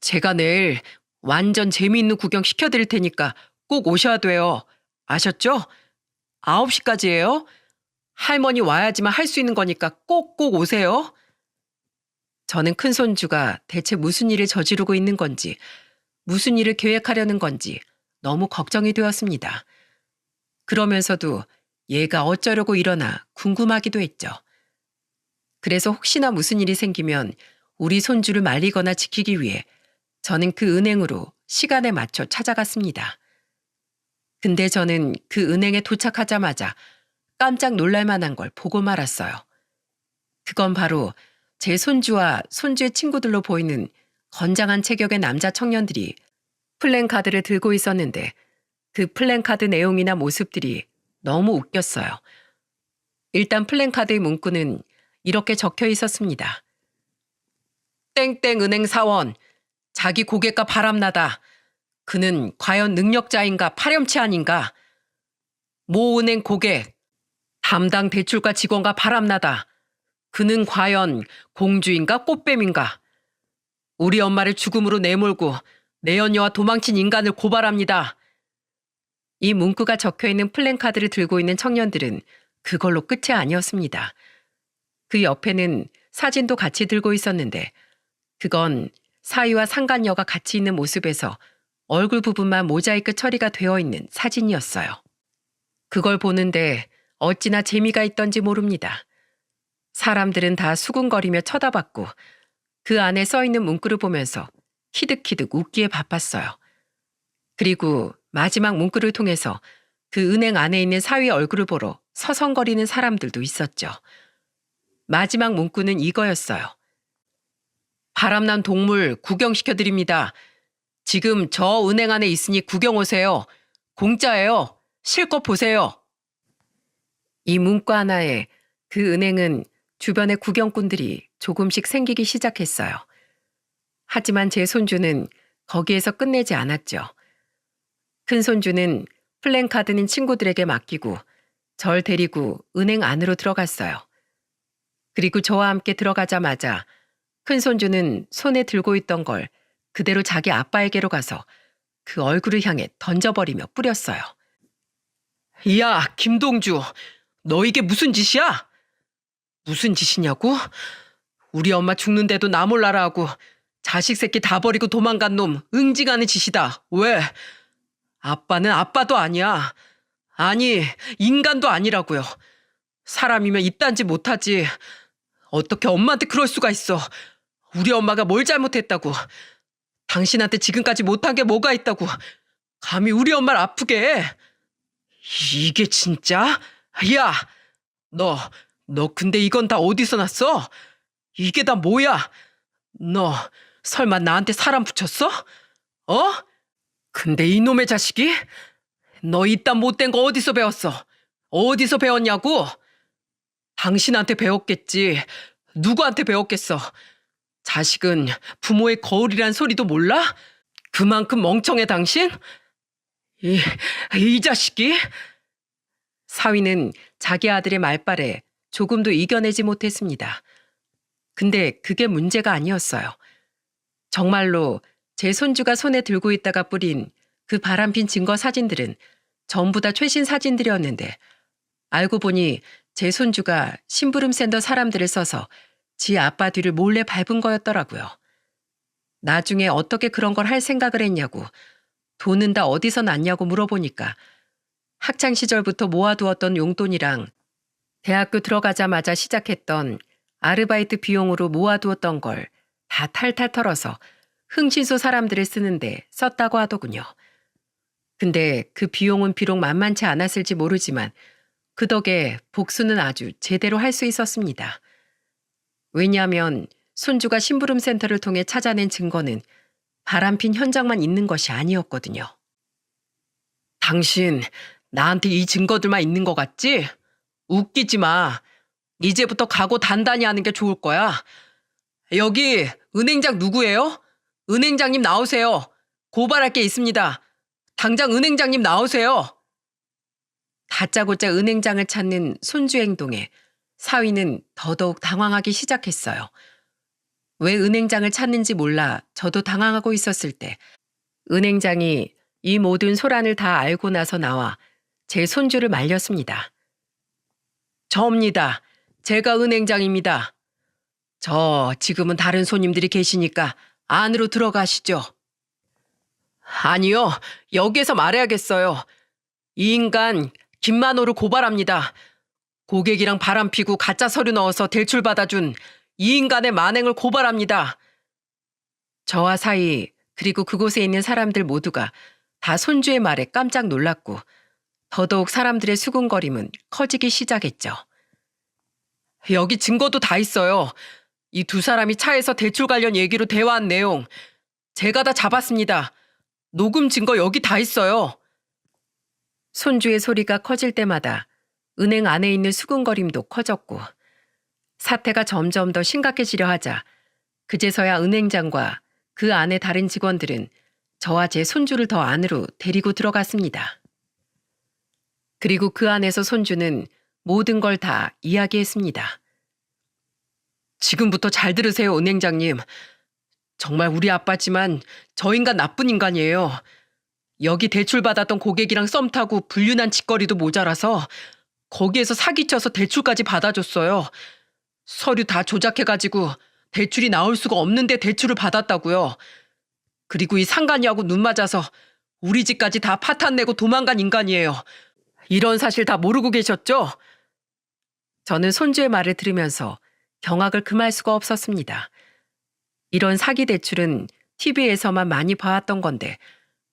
제가 내일 완전 재미있는 구경 시켜드릴 테니까 꼭 오셔야 돼요. 아셨죠? 9시까지예요. 할머니 와야지만 할 수 있는 거니까 꼭꼭 오세요. 저는 큰손주가 대체 무슨 일을 저지르고 있는 건지, 무슨 일을 계획하려는 건지 너무 걱정이 되었습니다. 그러면서도 얘가 어쩌려고 이러나 궁금하기도 했죠. 그래서 혹시나 무슨 일이 생기면 우리 손주를 말리거나 지키기 위해 저는 그 은행으로 시간에 맞춰 찾아갔습니다. 근데 저는 그 은행에 도착하자마자 깜짝 놀랄 만한 걸 보고 말았어요. 그건 바로 제 손주와 손주의 친구들로 보이는 건장한 체격의 남자 청년들이 플랜카드를 들고 있었는데 그 플랜카드 내용이나 모습들이 너무 웃겼어요. 일단 플랜카드의 문구는 이렇게 적혀 있었습니다. 땡땡 은행 사원, 자기 고객과 바람나다. 그는 과연 능력자인가 파렴치 아닌가? 모 은행 고객, 담당 대출과 직원과 바람나다. 그는 과연 공주인가 꽃뱀인가? 우리 엄마를 죽음으로 내몰고 내연녀와 도망친 인간을 고발합니다. 이 문구가 적혀있는 플랜카드를 들고 있는 청년들은 그걸로 끝이 아니었습니다. 그 옆에는 사진도 같이 들고 있었는데 그건 사위와 상간녀가 같이 있는 모습에서 얼굴 부분만 모자이크 처리가 되어 있는 사진이었어요. 그걸 보는데 어찌나 재미가 있던지 모릅니다. 사람들은 다 수군거리며 쳐다봤고 그 안에 써있는 문구를 보면서 키득키득 웃기에 바빴어요. 그리고 마지막 문구를 통해서 그 은행 안에 있는 사위 얼굴을 보러 서성거리는 사람들도 있었죠. 마지막 문구는 이거였어요. 바람난 동물 구경시켜드립니다. 지금 저 은행 안에 있으니 구경 오세요. 공짜예요. 실컷 보세요. 이 문구 하나에 그 은행은 주변의 구경꾼들이 조금씩 생기기 시작했어요. 하지만 제 손주는 거기에서 끝내지 않았죠. 큰 손주는 플랜카드는 친구들에게 맡기고 절 데리고 은행 안으로 들어갔어요. 그리고 저와 함께 들어가자마자 큰 손주는 손에 들고 있던 걸 그대로 자기 아빠에게로 가서 그 얼굴을 향해 던져버리며 뿌렸어요. 야, 김동주, 너 이게 무슨 짓이야? 무슨 짓이냐고? 우리 엄마 죽는데도 나 몰라라 하고 자식 새끼 다 버리고 도망간 놈 응징하는 짓이다. 왜? 아빠는 아빠도 아니야. 아니, 인간도 아니라고요. 사람이면 이딴 짓 못하지. 어떻게 엄마한테 그럴 수가 있어. 우리 엄마가 뭘 잘못했다고. 당신한테 지금까지 못한 게 뭐가 있다고. 감히 우리 엄마를 아프게 해. 이게 진짜? 야, 너 근데 이건 다 어디서 났어? 이게 다 뭐야? 너 설마 나한테 사람 붙였어? 어? 근데 이놈의 자식이? 너 이딴 못된 거 어디서 배웠어? 어디서 배웠냐고? 당신한테 배웠겠지. 누구한테 배웠겠어? 자식은 부모의 거울이란 소리도 몰라? 그만큼 멍청해 당신? 이 자식이? 사위는 자기 아들의 말발에 조금도 이겨내지 못했습니다. 근데 그게 문제가 아니었어요. 정말로 제 손주가 손에 들고 있다가 뿌린 그 바람핀 증거 사진들은 전부 다 최신 사진들이었는데 알고 보니 제 손주가 심부름 센터 사람들을 써서 지 아빠 뒤를 몰래 밟은 거였더라고요. 나중에 어떻게 그런 걸 할 생각을 했냐고 돈은 다 어디서 났냐고 물어보니까 학창 시절부터 모아두었던 용돈이랑 대학교 들어가자마자 시작했던 아르바이트 비용으로 모아두었던 걸 다 탈탈 털어서 흥신소 사람들을 쓰는데 썼다고 하더군요. 근데 그 비용은 비록 만만치 않았을지 모르지만 그 덕에 복수는 아주 제대로 할 수 있었습니다. 왜냐하면 손주가 심부름 센터를 통해 찾아낸 증거는 바람핀 현장만 있는 것이 아니었거든요. 당신 나한테 이 증거들만 있는 것 같지? 웃기지 마. 이제부터 각오 단단히 하는 게 좋을 거야. 여기 은행장 누구예요? 은행장님 나오세요. 고발할 게 있습니다. 당장 은행장님 나오세요. 다짜고짜 은행장을 찾는 손주 행동에 사위는 더더욱 당황하기 시작했어요. 왜 은행장을 찾는지 몰라 저도 당황하고 있었을 때 은행장이 이 모든 소란을 다 알고 나서 나와 제 손주를 말렸습니다. 저입니다. 제가 은행장입니다. 저 지금은 다른 손님들이 계시니까 안으로 들어가시죠. 아니요. 여기에서 말해야겠어요. 이 인간 김만호를 고발합니다. 고객이랑 바람피고 가짜 서류 넣어서 대출 받아준 이 인간의 만행을 고발합니다. 저와 사이 그리고 그곳에 있는 사람들 모두가 다 손주의 말에 깜짝 놀랐고 더더욱 사람들의 수군거림은 커지기 시작했죠. 여기 증거도 다 있어요. 이 두 사람이 차에서 대출 관련 얘기로 대화한 내용 제가 다 잡았습니다. 녹음 증거 여기 다 있어요. 손주의 소리가 커질 때마다 은행 안에 있는 수군거림도 커졌고 사태가 점점 더 심각해지려 하자 그제서야 은행장과 그 안의 다른 직원들은 저와 제 손주를 더 안으로 데리고 들어갔습니다. 그리고 그 안에서 손주는 모든 걸 다 이야기했습니다. 지금부터 잘 들으세요, 은행장님. 정말 우리 아빠지만 저 인간 나쁜 인간이에요. 여기 대출 받았던 고객이랑 썸 타고 불륜한 짓거리도 모자라서 거기에서 사기쳐서 대출까지 받아줬어요. 서류 다 조작해가지고 대출이 나올 수가 없는데 대출을 받았다고요. 그리고 이 상간이하고 눈 맞아서 우리 집까지 다 파탄 내고 도망간 인간이에요. 이런 사실 다 모르고 계셨죠? 저는 손주의 말을 들으면서 경악을 금할 수가 없었습니다. 이런 사기 대출은 TV에서만 많이 봐왔던 건데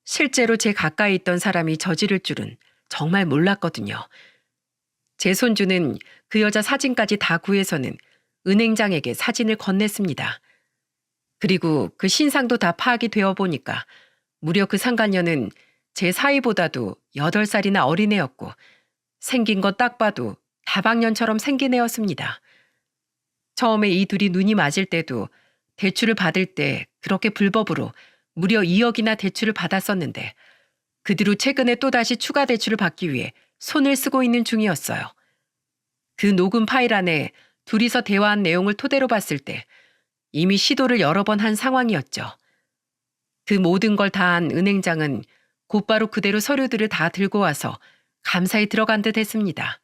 실제로 제 가까이 있던 사람이 저지를 줄은 정말 몰랐거든요. 제 손주는 그 여자 사진까지 다 구해서는 은행장에게 사진을 건넸습니다. 그리고 그 신상도 다 파악이 되어 보니까 무려 그 상간녀는 제 사위보다도 8살이나 어린 애였고 생긴 건 딱 봐도 다방년처럼 생긴 애였습니다. 처음에 이 둘이 눈이 맞을 때도 대출을 받을 때 그렇게 불법으로 무려 2억이나 대출을 받았었는데 그 뒤로 최근에 또다시 추가 대출을 받기 위해 손을 쓰고 있는 중이었어요. 그 녹음 파일 안에 둘이서 대화한 내용을 토대로 봤을 때 이미 시도를 여러 번 한 상황이었죠. 그 모든 걸 다 한 은행장은 곧바로 그대로 서류들을 다 들고 와서 감사히 들어간 듯 했습니다.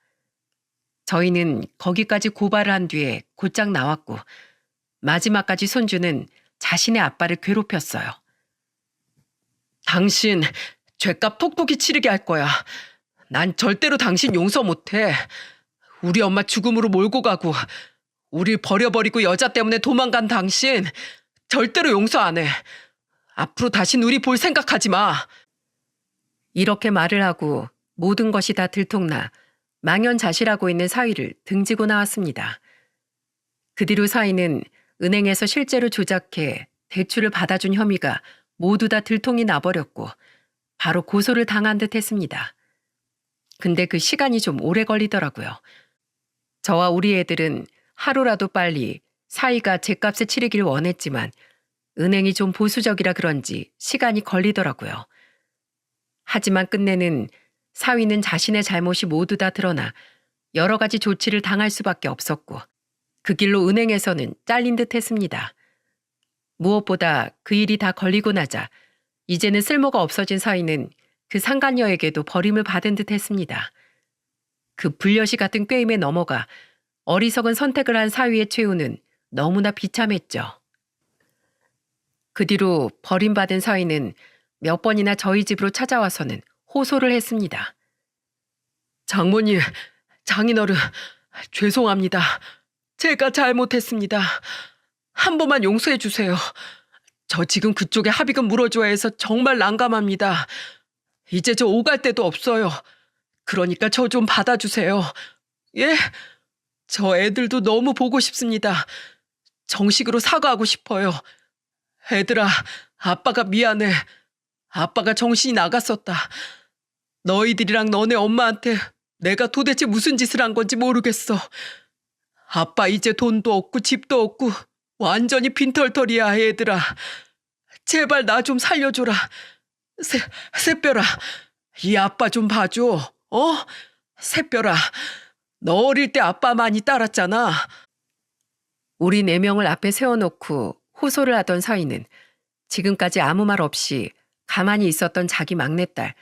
저희는 거기까지 고발을 한 뒤에 곧장 나왔고 마지막까지 손주는 자신의 아빠를 괴롭혔어요. 당신 죗값 톡톡히 치르게 할 거야. 난 절대로 당신 용서 못해. 우리 엄마 죽음으로 몰고 가고 우릴 버려버리고 여자 때문에 도망간 당신 절대로 용서 안 해. 앞으로 다신 우리 볼 생각하지 마. 이렇게 말을 하고 모든 것이 다 들통나 망연자실하고 있는 사위를 등지고 나왔습니다. 그 뒤로 사위는 은행에서 실제로 조작해 대출을 받아준 혐의가 모두 다 들통이 나버렸고 바로 고소를 당한 듯 했습니다. 근데 그 시간이 좀 오래 걸리더라고요. 저와 우리 애들은 하루라도 빨리 사위가 죗값을 치르길 원했지만 은행이 좀 보수적이라 그런지 시간이 걸리더라고요. 하지만 끝내는 사위는 자신의 잘못이 모두 다 드러나 여러 가지 조치를 당할 수밖에 없었고 그 길로 은행에서는 잘린 듯 했습니다. 무엇보다 그 일이 다 걸리고 나자 이제는 쓸모가 없어진 사위는 그 상간녀에게도 버림을 받은 듯 했습니다. 그 불려시 같은 꾀임에 넘어가 어리석은 선택을 한 사위의 최후는 너무나 비참했죠. 그 뒤로 버림받은 사위는 몇 번이나 저희 집으로 찾아와서는 호소를 했습니다. 장모님, 장인어른, 죄송합니다. 제가 잘못했습니다. 한 번만 용서해 주세요. 저 지금 그쪽에 합의금 물어줘야 해서 정말 난감합니다. 이제 저 오갈 데도 없어요. 그러니까 저 좀 받아주세요. 예? 저 애들도 너무 보고 싶습니다. 정식으로 사과하고 싶어요. 애들아, 아빠가 미안해. 아빠가 정신이 나갔었다. 너희들이랑 너네 엄마한테 내가 도대체 무슨 짓을 한 건지 모르겠어. 아빠 이제 돈도 없고 집도 없고 완전히 빈털털이야, 애들아. 제발 나 좀 살려줘라. 새별아, 이 아빠 좀 봐줘. 어? 새별아, 너 어릴 때 아빠 많이 따랐잖아. 우리 4명을 앞에 세워놓고 호소를 하던 사위는 지금까지 아무 말 없이 가만히 있었던 자기 막내딸,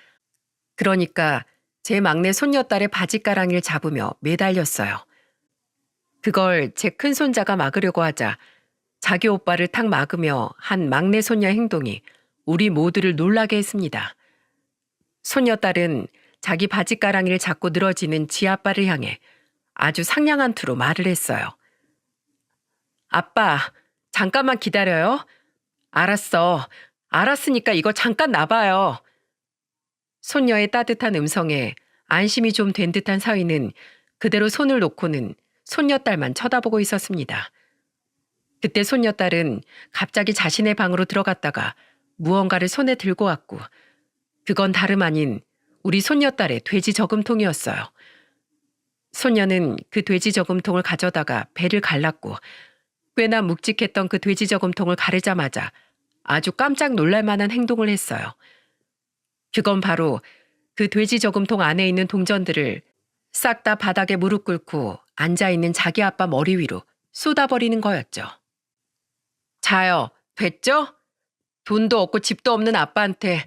그러니까 제 막내 손녀딸의 바지가랑이를 잡으며 매달렸어요. 그걸 제 큰손자가 막으려고 하자 자기 오빠를 탁 막으며 한 막내 손녀 행동이 우리 모두를 놀라게 했습니다. 손녀딸은 자기 바지가랑이를 잡고 늘어지는 지 아빠를 향해 아주 상냥한 투로 말을 했어요. 아빠, 잠깐만 기다려요. 알았어. 알았으니까 이거 잠깐 놔봐요. 손녀의 따뜻한 음성에 안심이 좀 된 듯한 사위는 그대로 손을 놓고는 손녀딸만 쳐다보고 있었습니다. 그때 손녀딸은 갑자기 자신의 방으로 들어갔다가 무언가를 손에 들고 왔고 그건 다름 아닌 우리 손녀딸의 돼지 저금통이었어요. 손녀는 그 돼지 저금통을 가져다가 배를 갈랐고 꽤나 묵직했던 그 돼지 저금통을 가르자마자 아주 깜짝 놀랄 만한 행동을 했어요. 그건 바로 그 돼지 저금통 안에 있는 동전들을 싹 다 바닥에 무릎 꿇고 앉아있는 자기 아빠 머리 위로 쏟아버리는 거였죠. 자요, 됐죠? 돈도 없고 집도 없는 아빠한테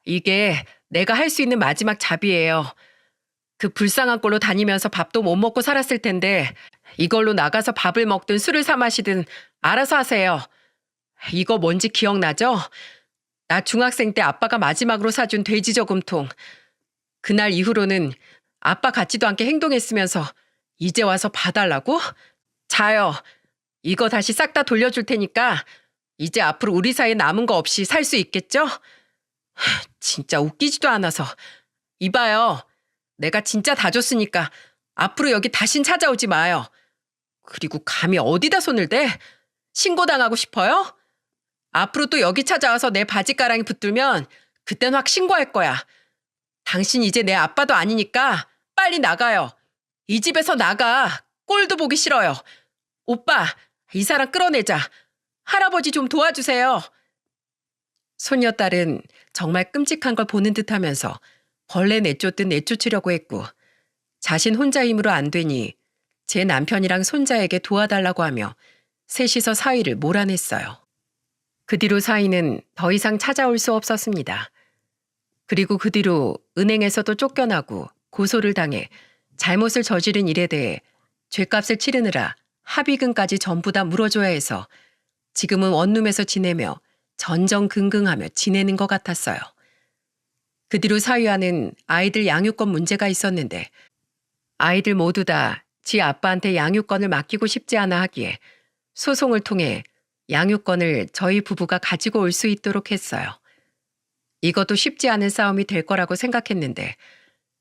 이게 내가 할 수 있는 마지막 잡이에요. 그 불쌍한 꼴로 다니면서 밥도 못 먹고 살았을 텐데 이걸로 나가서 밥을 먹든 술을 사 마시든 알아서 하세요. 이거 뭔지 기억나죠? 나 중학생 때 아빠가 마지막으로 사준 돼지 저금통. 그날 이후로는 아빠 같지도 않게 행동했으면서 이제 와서 봐달라고? 자요. 이거 다시 싹 다 돌려줄 테니까 이제 앞으로 우리 사이에 남은 거 없이 살 수 있겠죠? 진짜 웃기지도 않아서. 이봐요. 내가 진짜 다 줬으니까 앞으로 여기 다신 찾아오지 마요. 그리고 감히 어디다 손을 대? 신고당하고 싶어요? 앞으로 또 여기 찾아와서 내 바지가랑이 붙들면 그땐 확 신고할 거야. 당신 이제 내 아빠도 아니니까 빨리 나가요. 이 집에서 나가. 꼴도 보기 싫어요. 오빠, 이 사람 끌어내자. 할아버지 좀 도와주세요. 손녀딸은 정말 끔찍한 걸 보는 듯하면서 벌레 내쫓듯 내쫓으려고 했고 자신 혼자 힘으로 안 되니 제 남편이랑 손자에게 도와달라고 하며 셋이서 사위를 몰아냈어요. 그 뒤로 사위는 더 이상 찾아올 수 없었습니다. 그리고 그 뒤로 은행에서도 쫓겨나고 고소를 당해 잘못을 저지른 일에 대해 죗값을 치르느라 합의금까지 전부 다 물어줘야 해서 지금은 원룸에서 지내며 전전긍긍하며 지내는 것 같았어요. 그 뒤로 사위와는 아이들 양육권 문제가 있었는데 아이들 모두 다 지 아빠한테 양육권을 맡기고 싶지 않아 하기에 소송을 통해 양육권을 저희 부부가 가지고 올 수 있도록 했어요. 이것도 쉽지 않은 싸움이 될 거라고 생각했는데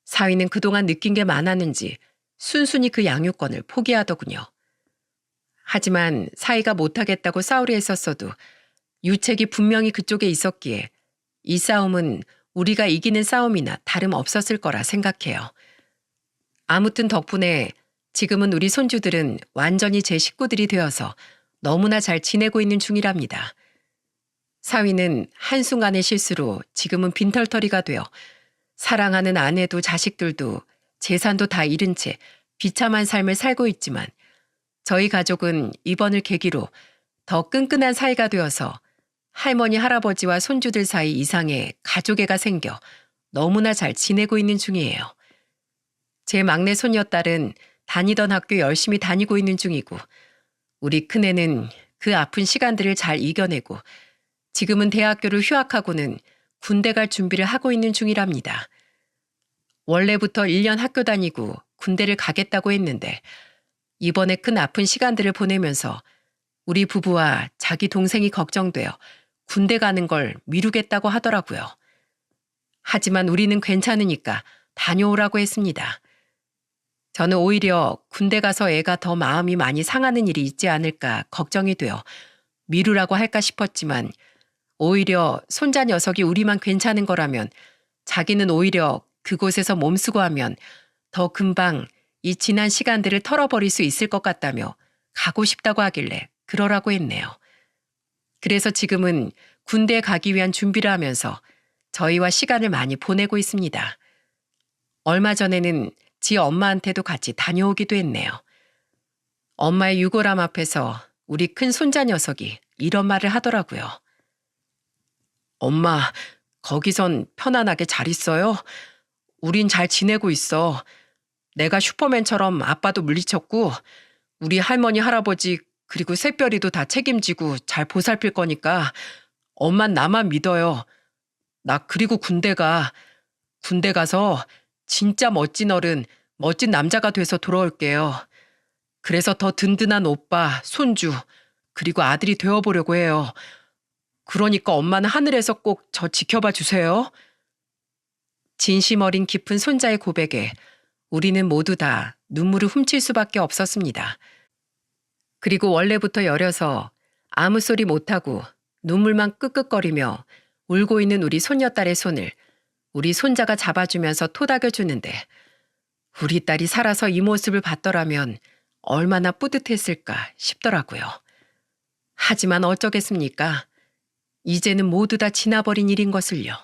사위는 그동안 느낀 게 많았는지 순순히 그 양육권을 포기하더군요. 하지만 사위가 못하겠다고 싸우려 했었어도 유책이 분명히 그쪽에 있었기에 이 싸움은 우리가 이기는 싸움이나 다름없었을 거라 생각해요. 아무튼 덕분에 지금은 우리 손주들은 완전히 제 식구들이 되어서 너무나 잘 지내고 있는 중이랍니다. 사위는 한순간의 실수로 지금은 빈털터리가 되어 사랑하는 아내도 자식들도 재산도 다 잃은 채 비참한 삶을 살고 있지만 저희 가족은 이번을 계기로 더 끈끈한 사이가 되어서 할머니 할아버지와 손주들 사이 이상의 가족애가 생겨 너무나 잘 지내고 있는 중이에요. 제 막내 손녀딸은 다니던 학교 열심히 다니고 있는 중이고 우리 큰애는 그 아픈 시간들을 잘 이겨내고 지금은 대학교를 휴학하고는 군대 갈 준비를 하고 있는 중이랍니다. 원래부터 1년 학교 다니고 군대를 가겠다고 했는데 이번에 큰 아픈 시간들을 보내면서 우리 부부와 자기 동생이 걱정되어 군대 가는 걸 미루겠다고 하더라고요. 하지만 우리는 괜찮으니까 다녀오라고 했습니다. 저는 오히려 군대 가서 애가 더 마음이 많이 상하는 일이 있지 않을까 걱정이 되어 미루라고 할까 싶었지만 오히려 손자 녀석이 우리만 괜찮은 거라면 자기는 오히려 그곳에서 몸쓰고 하면 더 금방 이 지난 시간들을 털어버릴 수 있을 것 같다며 가고 싶다고 하길래 그러라고 했네요. 그래서 지금은 군대에 가기 위한 준비를 하면서 저희와 시간을 많이 보내고 있습니다. 얼마 전에는 지 엄마한테도 같이 다녀오기도 했네요. 엄마의 유골함 앞에서 우리 큰 손자 녀석이 이런 말을 하더라고요. 엄마, 거기선 편안하게 잘 있어요? 우린 잘 지내고 있어. 내가 슈퍼맨처럼 아빠도 물리쳤고 우리 할머니 할아버지 그리고 새별이도 다 책임지고 잘 보살필 거니까 엄만 나만 믿어요. 나 그리고 군대 가서 진짜 멋진 어른, 멋진 남자가 돼서 돌아올게요. 그래서 더 든든한 오빠, 손주, 그리고 아들이 되어보려고 해요. 그러니까 엄마는 하늘에서 꼭 저 지켜봐 주세요. 진심 어린 깊은 손자의 고백에 우리는 모두 다 눈물을 훔칠 수밖에 없었습니다. 그리고 원래부터 여려서 아무 소리 못하고 눈물만 끄끄거리며 울고 있는 우리 손녀딸의 손을 우리 손자가 잡아주면서 토닥여주는데 우리 딸이 살아서 이 모습을 봤더라면 얼마나 뿌듯했을까 싶더라고요. 하지만 어쩌겠습니까? 이제는 모두 다 지나버린 일인 것을요.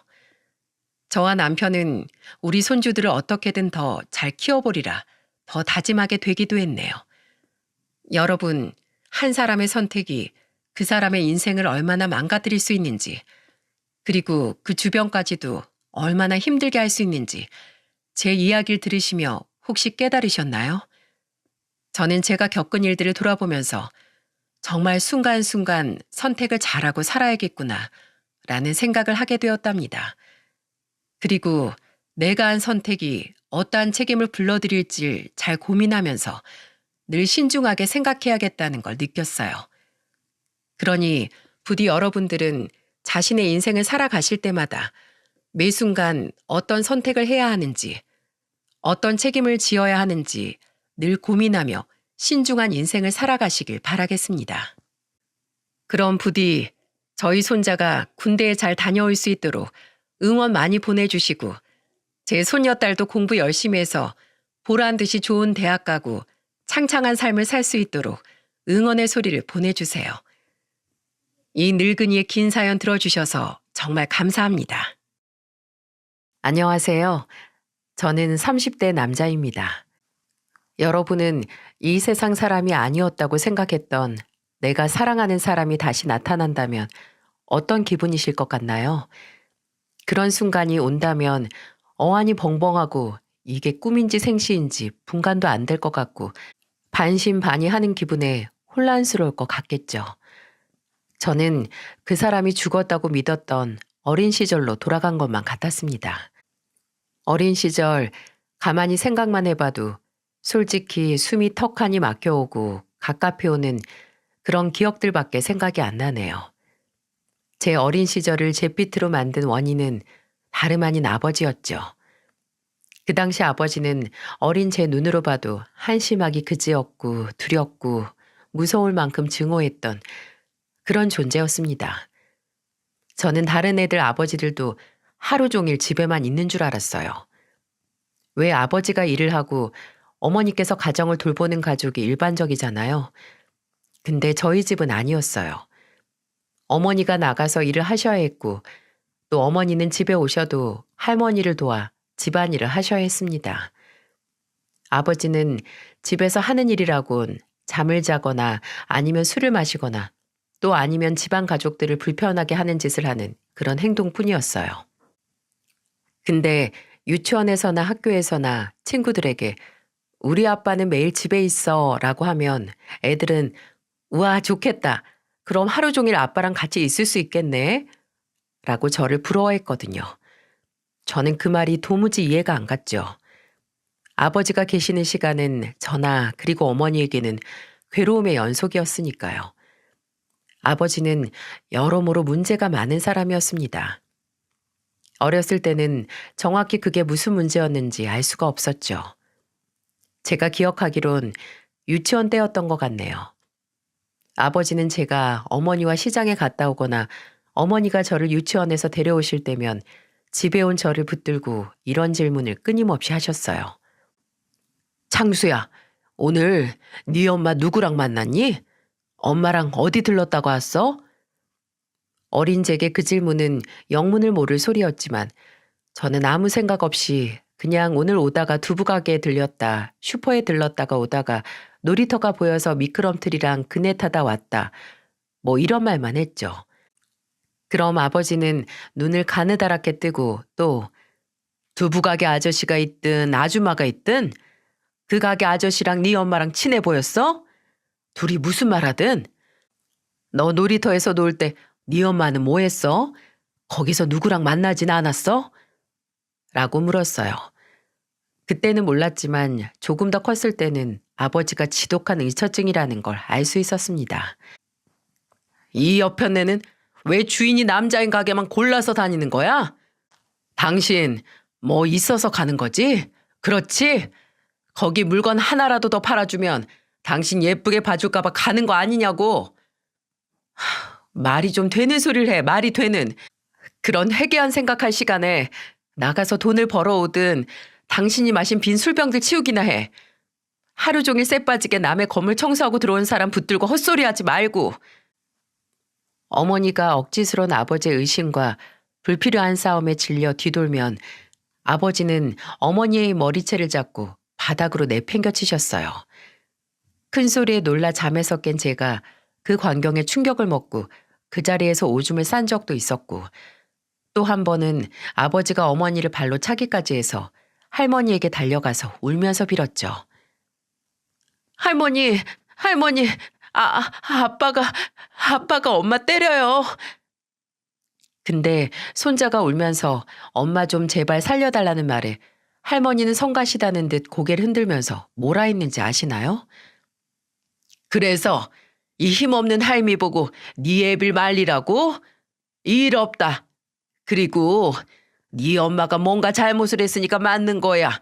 저와 남편은 우리 손주들을 어떻게든 더 잘 키워보리라 더 다짐하게 되기도 했네요. 여러분, 한 사람의 선택이 그 사람의 인생을 얼마나 망가뜨릴 수 있는지, 그리고 그 주변까지도 얼마나 힘들게 할 수 있는지 제 이야기를 들으시며 혹시 깨달으셨나요? 저는 제가 겪은 일들을 돌아보면서 정말 순간순간 선택을 잘하고 살아야겠구나 라는 생각을 하게 되었답니다. 그리고 내가 한 선택이 어떠한 책임을 불러들일지 잘 고민하면서 늘 신중하게 생각해야겠다는 걸 느꼈어요. 그러니 부디 여러분들은 자신의 인생을 살아가실 때마다 매 순간 어떤 선택을 해야 하는지, 어떤 책임을 지어야 하는지 늘 고민하며 신중한 인생을 살아가시길 바라겠습니다. 그럼 부디 저희 손자가 군대에 잘 다녀올 수 있도록 응원 많이 보내주시고 제 손녀딸도 공부 열심히 해서 보란 듯이 좋은 대학 가고 창창한 삶을 살 수 있도록 응원의 소리를 보내주세요. 이 늙은이의 긴 사연 들어주셔서 정말 감사합니다. 안녕하세요. 저는 30대 남자입니다. 여러분은 이 세상 사람이 아니었다고 생각했던 내가 사랑하는 사람이 다시 나타난다면 어떤 기분이실 것 같나요? 그런 순간이 온다면 어안이 벙벙하고 이게 꿈인지 생시인지 분간도 안 될 것 같고 반신반의하는 기분에 혼란스러울 것 같겠죠. 저는 그 사람이 죽었다고 믿었던 어린 시절로 돌아간 것만 같았습니다. 어린 시절 가만히 생각만 해봐도 솔직히 숨이 턱하니 막혀오고 갑갑해 오는 그런 기억들밖에 생각이 안 나네요. 제 어린 시절을 잿빛으로 만든 원인은 다름 아닌 아버지였죠. 그 당시 아버지는 어린 제 눈으로 봐도 한심하기 그지없고 두렵고 무서울 만큼 증오했던 그런 존재였습니다. 저는 다른 애들 아버지들도 하루 종일 집에만 있는 줄 알았어요. 왜 아버지가 일을 하고 어머니께서 가정을 돌보는 가족이 일반적이잖아요. 근데 저희 집은 아니었어요. 어머니가 나가서 일을 하셔야 했고 또 어머니는 집에 오셔도 할머니를 도와 집안일을 하셔야 했습니다. 아버지는 집에서 하는 일이라곤 잠을 자거나 아니면 술을 마시거나 또 아니면 집안 가족들을 불편하게 하는 짓을 하는 그런 행동뿐이었어요. 근데 유치원에서나 학교에서나 친구들에게 우리 아빠는 매일 집에 있어 라고 하면 애들은 우와 좋겠다. 그럼 하루 종일 아빠랑 같이 있을 수 있겠네. 라고 저를 부러워했거든요. 저는 그 말이 도무지 이해가 안 갔죠. 아버지가 계시는 시간은 저나 그리고 어머니에게는 괴로움의 연속이었으니까요. 아버지는 여러모로 문제가 많은 사람이었습니다. 어렸을 때는 정확히 그게 무슨 문제였는지 알 수가 없었죠. 제가 기억하기론 유치원 때였던 것 같네요. 아버지는 제가 어머니와 시장에 갔다 오거나 어머니가 저를 유치원에서 데려오실 때면 집에 온 저를 붙들고 이런 질문을 끊임없이 하셨어요. 창수야, 오늘 네 엄마 누구랑 만났니? 엄마랑 어디 들렀다고 왔어? 어린 제게 그 질문은 영문을 모를 소리였지만 저는 아무 생각 없이 그냥 오늘 오다가 두부가게에 들렸다, 슈퍼에 들렀다가 오다가 놀이터가 보여서 미끄럼틀이랑 그네 타다 왔다. 뭐 이런 말만 했죠. 그럼 아버지는 눈을 가느다랗게 뜨고 또 두부가게 아저씨가 있든 아줌마가 있든 그 가게 아저씨랑 네 엄마랑 친해 보였어? 둘이 무슨 말하든? 너 놀이터에서 놀 때 네 엄마는 뭐 했어? 거기서 누구랑 만나진 않았어? 라고 물었어요. 그때는 몰랐지만 조금 더 컸을 때는 아버지가 지독한 의처증이라는 걸 알 수 있었습니다. 이 여편네는 왜 주인이 남자인 가게만 골라서 다니는 거야? 당신 뭐 있어서 가는 거지? 그렇지? 거기 물건 하나라도 더 팔아주면 당신 예쁘게 봐줄까 봐 가는 거 아니냐고. 말이 좀 되는 소리를 해. 말이 되는. 그런 회개한 생각할 시간에 나가서 돈을 벌어오든 당신이 마신 빈 술병들 치우기나 해. 하루 종일 쎄 빠지게 남의 건물 청소하고 들어온 사람 붙들고 헛소리하지 말고. 어머니가 억지스러운 아버지의 의심과 불필요한 싸움에 질려 뒤돌면 아버지는 어머니의 머리채를 잡고 바닥으로 내팽겨치셨어요. 큰 소리에 놀라 잠에서 깬 제가 그 광경에 충격을 먹고 그 자리에서 오줌을 싼 적도 있었고, 또 한 번은 아버지가 어머니를 발로 차기까지 해서 할머니에게 달려가서 울면서 빌었죠. 할머니, 할머니, 아빠가 엄마 때려요. 근데 손자가 울면서 엄마 좀 제발 살려달라는 말에 할머니는 성가시다는 듯 고개를 흔들면서 뭐라 했는지 아시나요? 그래서 이 힘없는 할미 보고 네 애빌 말리라고? 일 없다. 그리고 네 엄마가 뭔가 잘못을 했으니까 맞는 거야.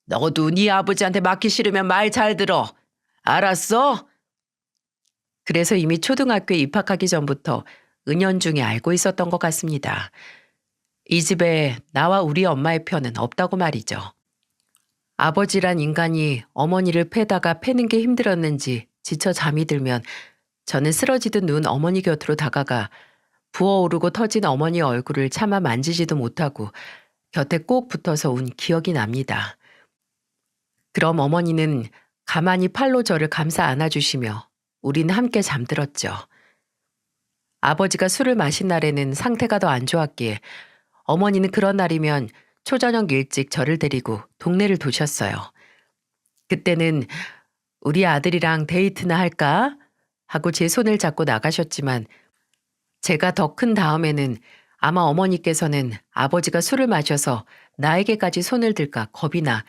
너도 네 아버지한테 맞기 싫으면 말 잘 들어. 알았어? 그래서 이미 초등학교에 입학하기 전부터 은연중에 알고 있었던 것 같습니다. 이 집에 나와 우리 엄마의 편은 없다고 말이죠. 아버지란 인간이 어머니를 패다가 패는 게 힘들었는지 지쳐 잠이 들면 저는 쓰러지듯 누운 어머니 곁으로 다가가 부어오르고 터진 어머니 얼굴을 차마 만지지도 못하고 곁에 꼭 붙어서 운 기억이 납니다. 그럼 어머니는 가만히 팔로 저를 감싸 안아주시며 우린 함께 잠들었죠. 아버지가 술을 마신 날에는 상태가 더 안 좋았기에 어머니는 그런 날이면 초저녁 일찍 저를 데리고 동네를 도셨어요. 그때는 우리 아들이랑 데이트나 할까? 하고 제 손을 잡고 나가셨지만 제가 더 큰 다음에는 아마 어머니께서는 아버지가 술을 마셔서 나에게까지 손을 들까 겁이 나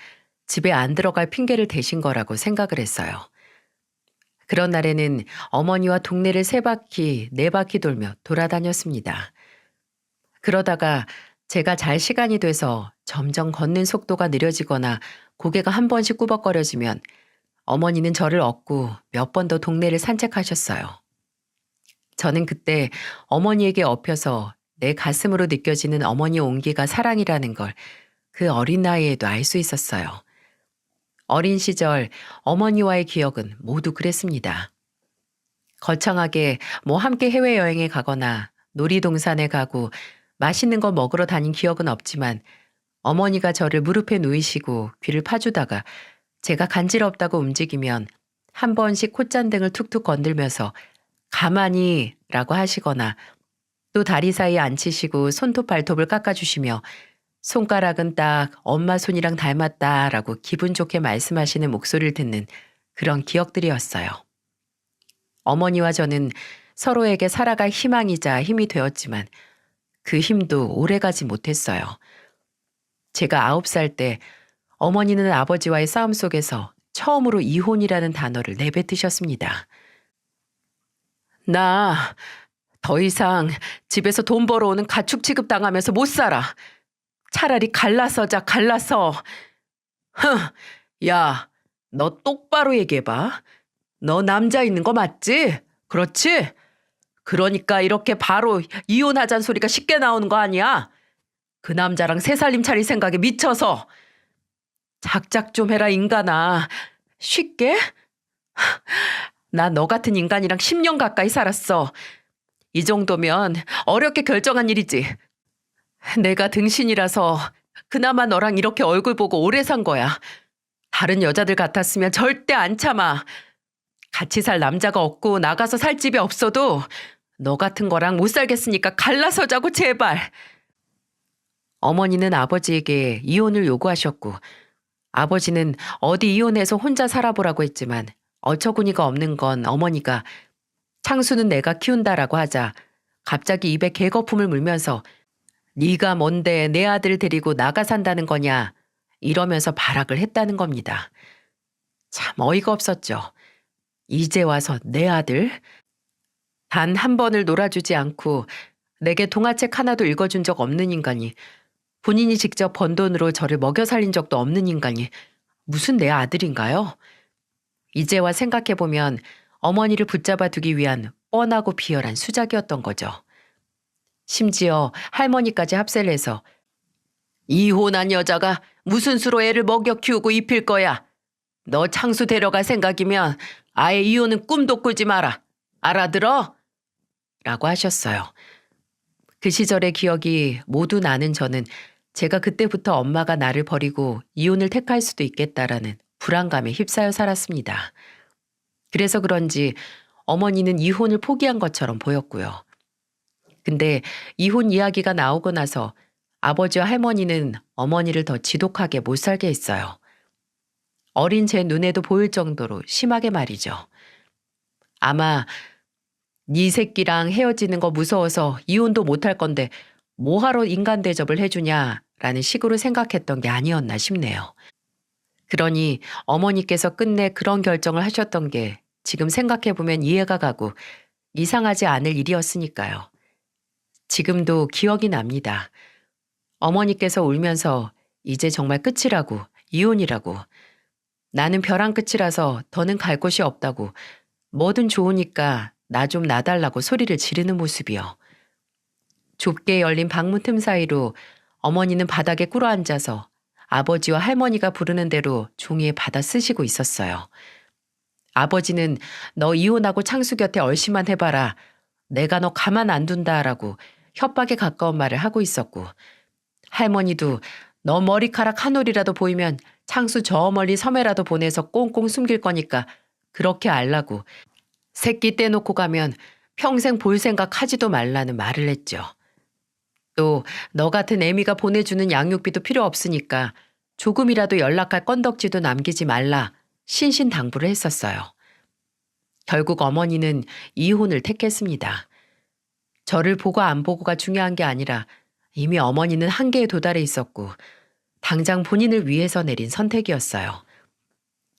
집에 안 들어갈 핑계를 대신 거라고 생각을 했어요. 그런 날에는 어머니와 동네를 3바퀴, 4바퀴 돌며 돌아다녔습니다. 그러다가 제가 잘 시간이 돼서 점점 걷는 속도가 느려지거나 고개가 한 번씩 꾸벅거려지면 어머니는 저를 업고 몇 번 더 동네를 산책하셨어요. 저는 그때 어머니에게 업혀서 내 가슴으로 느껴지는 어머니 온기가 사랑이라는 걸 그 어린 나이에도 알 수 있었어요. 어린 시절 어머니와의 기억은 모두 그랬습니다. 거창하게 함께 해외여행에 가거나 놀이동산에 가고 맛있는 거 먹으러 다닌 기억은 없지만 어머니가 저를 무릎에 누이시고 귀를 파주다가 제가 간지럽다고 움직이면 한 번씩 콧잔등을 툭툭 건들면서 가만히 라고 하시거나 또 다리 사이에 앉히시고 손톱 발톱을 깎아주시며 손가락은 딱 엄마 손이랑 닮았다라고 기분 좋게 말씀하시는 목소리를 듣는 그런 기억들이었어요. 어머니와 저는 서로에게 살아갈 희망이자 힘이 되었지만 그 힘도 오래가지 못했어요. 제가 9살 때 어머니는 아버지와의 싸움 속에서 처음으로 이혼이라는 단어를 내뱉으셨습니다. 나 더 이상 집에서 돈 벌어오는 가축 취급당하면서 못 살아. 차라리 갈라서 자, 갈라서. 야, 너 똑바로 얘기해봐. 너 남자 있는 거 맞지? 그렇지? 그러니까 이렇게 바로 이혼하자는 소리가 쉽게 나오는 거 아니야? 그 남자랑 새 살림 차릴 생각에 미쳐서. 작작 좀 해라 인간아. 쉽게? 나 너 같은 인간이랑 10년 가까이 살았어. 이 정도면 어렵게 결정한 일이지. 내가 등신이라서 그나마 너랑 이렇게 얼굴 보고 오래 산 거야. 다른 여자들 같았으면 절대 안 참아. 같이 살 남자가 없고 나가서 살 집이 없어도 너 같은 거랑 못 살겠으니까 갈라서 자고 제발. 어머니는 아버지에게 이혼을 요구하셨고 아버지는 어디 이혼해서 혼자 살아보라고 했지만 어처구니가 없는 건 어머니가 창수는 내가 키운다라고 하자 갑자기 입에 개거품을 물면서 네가 뭔데 내 아들 데리고 나가 산다는 거냐 이러면서 발악을 했다는 겁니다. 참 어이가 없었죠. 이제 와서 내 아들? 단 한 번을 놀아주지 않고 내게 동화책 하나도 읽어준 적 없는 인간이 본인이 직접 번 돈으로 저를 먹여 살린 적도 없는 인간이 무슨 내 아들인가요? 이제와 생각해보면 어머니를 붙잡아 두기 위한 뻔하고 비열한 수작이었던 거죠. 심지어 할머니까지 합세를 해서 이혼한 여자가 무슨 수로 애를 먹여 키우고 입힐 거야. 너 창수 데려갈 생각이면 아예 이혼은 꿈도 꾸지 마라. 알아들어? 라고 하셨어요. 그 시절의 기억이 모두 나는 저는 제가 그때부터 엄마가 나를 버리고 이혼을 택할 수도 있겠다라는 불안감에 휩싸여 살았습니다. 그래서 그런지 어머니는 이혼을 포기한 것처럼 보였고요. 근데 이혼 이야기가 나오고 나서 아버지와 할머니는 어머니를 더 지독하게 못 살게 했어요. 어린 제 눈에도 보일 정도로 심하게 말이죠. 아마 네 새끼랑 헤어지는 거 무서워서 이혼도 못할 건데 뭐하러 인간 대접을 해주냐라는 식으로 생각했던 게 아니었나 싶네요. 그러니 어머니께서 끝내 그런 결정을 하셨던 게 지금 생각해보면 이해가 가고 이상하지 않을 일이었으니까요. 지금도 기억이 납니다. 어머니께서 울면서 이제 정말 끝이라고, 이혼이라고, 나는 벼랑 끝이라서 더는 갈 곳이 없다고, 뭐든 좋으니까 나 좀 놔달라고 소리를 지르는 모습이요. 좁게 열린 방문 틈 사이로 어머니는 바닥에 꿇어앉아서 아버지와 할머니가 부르는 대로 종이에 받아 쓰시고 있었어요. 아버지는 너 이혼하고 창수 곁에 얼씨만 해봐라. 내가 너 가만 안 둔다라고 협박에 가까운 말을 하고 있었고, 할머니도 너 머리카락 한 올이라도 보이면 창수 저 멀리 섬에라도 보내서 꽁꽁 숨길 거니까 그렇게 알라고, 새끼 떼놓고 가면 평생 볼 생각 하지도 말라는 말을 했죠. 또 너 같은 애미가 보내주는 양육비도 필요 없으니까 조금이라도 연락할 건덕지도 남기지 말라 신신당부를 했었어요. 결국 어머니는 이혼을 택했습니다. 저를 보고 안 보고가 중요한 게 아니라 이미 어머니는 한계에 도달해 있었고 당장 본인을 위해서 내린 선택이었어요.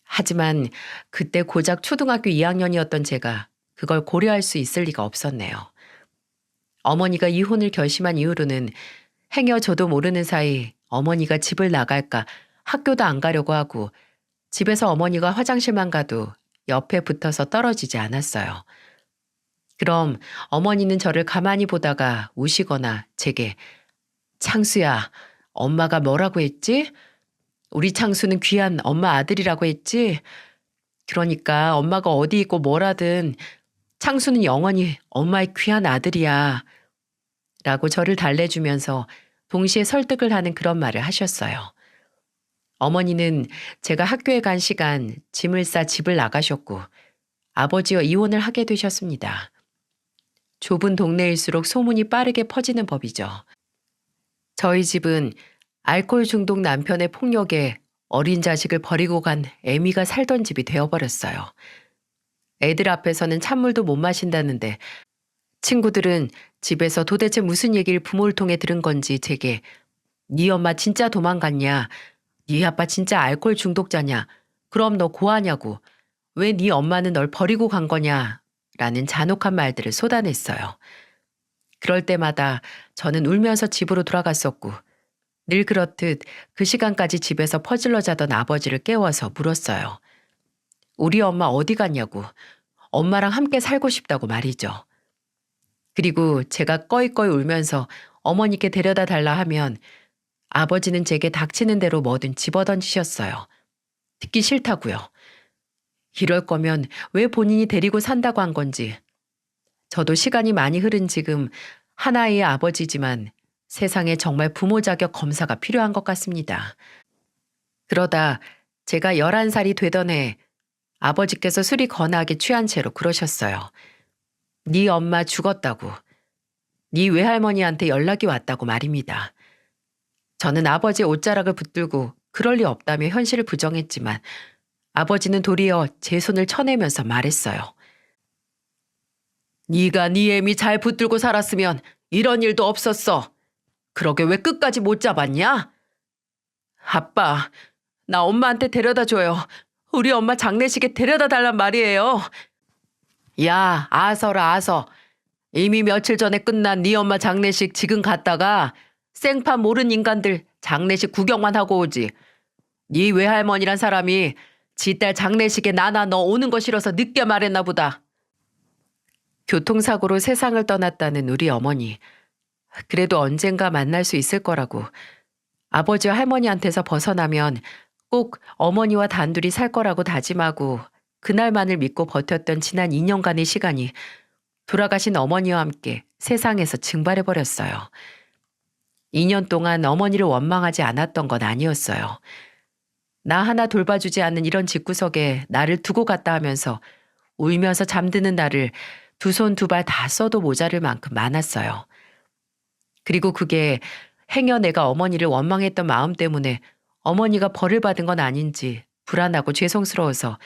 하지만 그때 고작 초등학교 2학년이었던 제가 그걸 고려할 수 있을 리가 없었네요. 어머니가 이혼을 결심한 이후로는 행여 저도 모르는 사이 어머니가 집을 나갈까 학교도 안 가려고 하고 집에서 어머니가 화장실만 가도 옆에 붙어서 떨어지지 않았어요. 그럼 어머니는 저를 가만히 보다가 우시거나 제게 창수야, 엄마가 뭐라고 했지? 우리 창수는 귀한 엄마 아들이라고 했지? 그러니까 엄마가 어디 있고 뭐라든 창수는 영원히 엄마의 귀한 아들이야. 라고 저를 달래주면서 동시에 설득을 하는 그런 말을 하셨어요. 어머니는 제가 학교에 간 시간 짐을 싸 집을 나가셨고 아버지와 이혼을 하게 되셨습니다. 좁은 동네일수록 소문이 빠르게 퍼지는 법이죠. 저희 집은 알코올 중독 남편의 폭력에 어린 자식을 버리고 간 애미가 살던 집이 되어버렸어요. 애들 앞에서는 찬물도 못 마신다는데 친구들은 집에서 도대체 무슨 얘기를 부모를 통해 들은 건지 제게 네 엄마 진짜 도망갔냐? 네 아빠 진짜 알코올 중독자냐? 그럼 너 고하냐고? 왜 네 엄마는 널 버리고 간 거냐? 라는 잔혹한 말들을 쏟아냈어요. 그럴 때마다 저는 울면서 집으로 돌아갔었고 늘 그렇듯 그 시간까지 집에서 퍼질러 자던 아버지를 깨워서 물었어요. 우리 엄마 어디 갔냐고. 엄마랑 함께 살고 싶다고 말이죠. 그리고 제가 꺼이꺼이 울면서 어머니께 데려다 달라 하면 아버지는 제게 닥치는 대로 뭐든 집어던지셨어요. 듣기 싫다고요. 이럴 거면 왜 본인이 데리고 산다고 한 건지. 저도 시간이 많이 흐른 지금 하나의 아버지지만 세상에 정말 부모 자격 검사가 필요한 것 같습니다. 그러다 제가 11살이 되던 해 아버지께서 술이 거나하게 취한 채로 그러셨어요. 네 엄마 죽었다고. 네 외할머니한테 연락이 왔다고 말입니다. 저는 아버지의 옷자락을 붙들고 그럴 리 없다며 현실을 부정했지만 아버지는 도리어 제 손을 쳐내면서 말했어요. 네가 네 애미 잘 붙들고 살았으면 이런 일도 없었어. 그러게 왜 끝까지 못 잡았냐? 아빠, 나 엄마한테 데려다 줘요. 우리 엄마 장례식에 데려다 달란 말이에요. 야, 아서라 아서. 이미 며칠 전에 끝난 네 엄마 장례식 지금 갔다가 생판 모르는 인간들 장례식 구경만 하고 오지. 네 외할머니란 사람이 지 딸 장례식에 나나 너 오는 거 싫어서 늦게 말했나 보다. 교통사고로 세상을 떠났다는 우리 어머니. 그래도 언젠가 만날 수 있을 거라고. 아버지와 할머니한테서 벗어나면 꼭 어머니와 단둘이 살 거라고 다짐하고 그날만을 믿고 버텼던 지난 2년간의 시간이 돌아가신 어머니와 함께 세상에서 증발해버렸어요. 2년 동안 어머니를 원망하지 않았던 건 아니었어요. 나 하나 돌봐주지 않는 이런 집구석에 나를 두고 갔다 하면서 울면서 잠드는 날을 두 손 두 발 다 써도 모자랄 만큼 많았어요. 그리고 그게 행여 내가 어머니를 원망했던 마음 때문에 어머니가 벌을 받은 건 아닌지 불안하고 죄송스러워서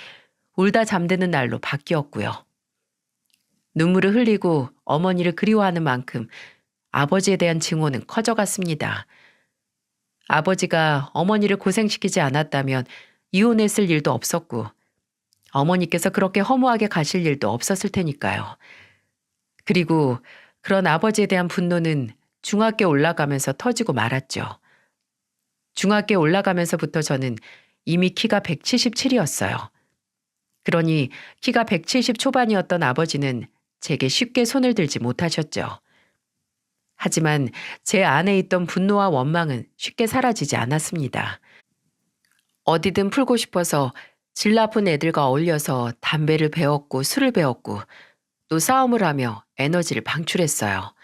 울다 잠드는 날로 바뀌었고요. 눈물을 흘리고 어머니를 그리워하는 만큼 아버지에 대한 증오는 커져갔습니다. 아버지가 어머니를 고생시키지 않았다면 이혼했을 일도 없었고 어머니께서 그렇게 허무하게 가실 일도 없었을 테니까요. 그리고 그런 아버지에 대한 분노는 중학교 올라가면서 터지고 말았죠. 중학교 올라가면서부터 저는 이미 키가 177이었어요. 그러니 키가 170 초반이었던 아버지는 제게 쉽게 손을 들지 못하셨죠. 하지만 제 안에 있던 분노와 원망은 쉽게 사라지지 않았습니다. 어디든 풀고 싶어서 질 나쁜 애들과 어울려서 담배를 배웠고 술을 배웠고 또 싸움을 하며 에너지를 방출했어요.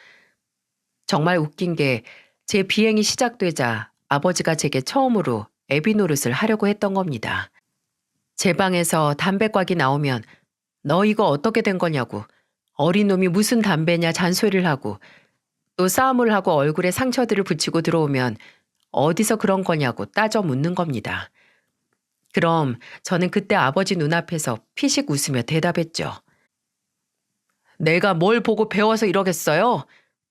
정말 웃긴 게 제 비행이 시작되자 아버지가 제게 처음으로 애비 노릇을 하려고 했던 겁니다. 제 방에서 담배곽이 나오면 너 이거 어떻게 된 거냐고 어린 놈이 무슨 담배냐 잔소리를 하고 또 싸움을 하고 얼굴에 상처들을 붙이고 들어오면 어디서 그런 거냐고 따져 묻는 겁니다. 그럼 저는 그때 아버지 눈앞에서 피식 웃으며 대답했죠. 내가 뭘 보고 배워서 이러겠어요?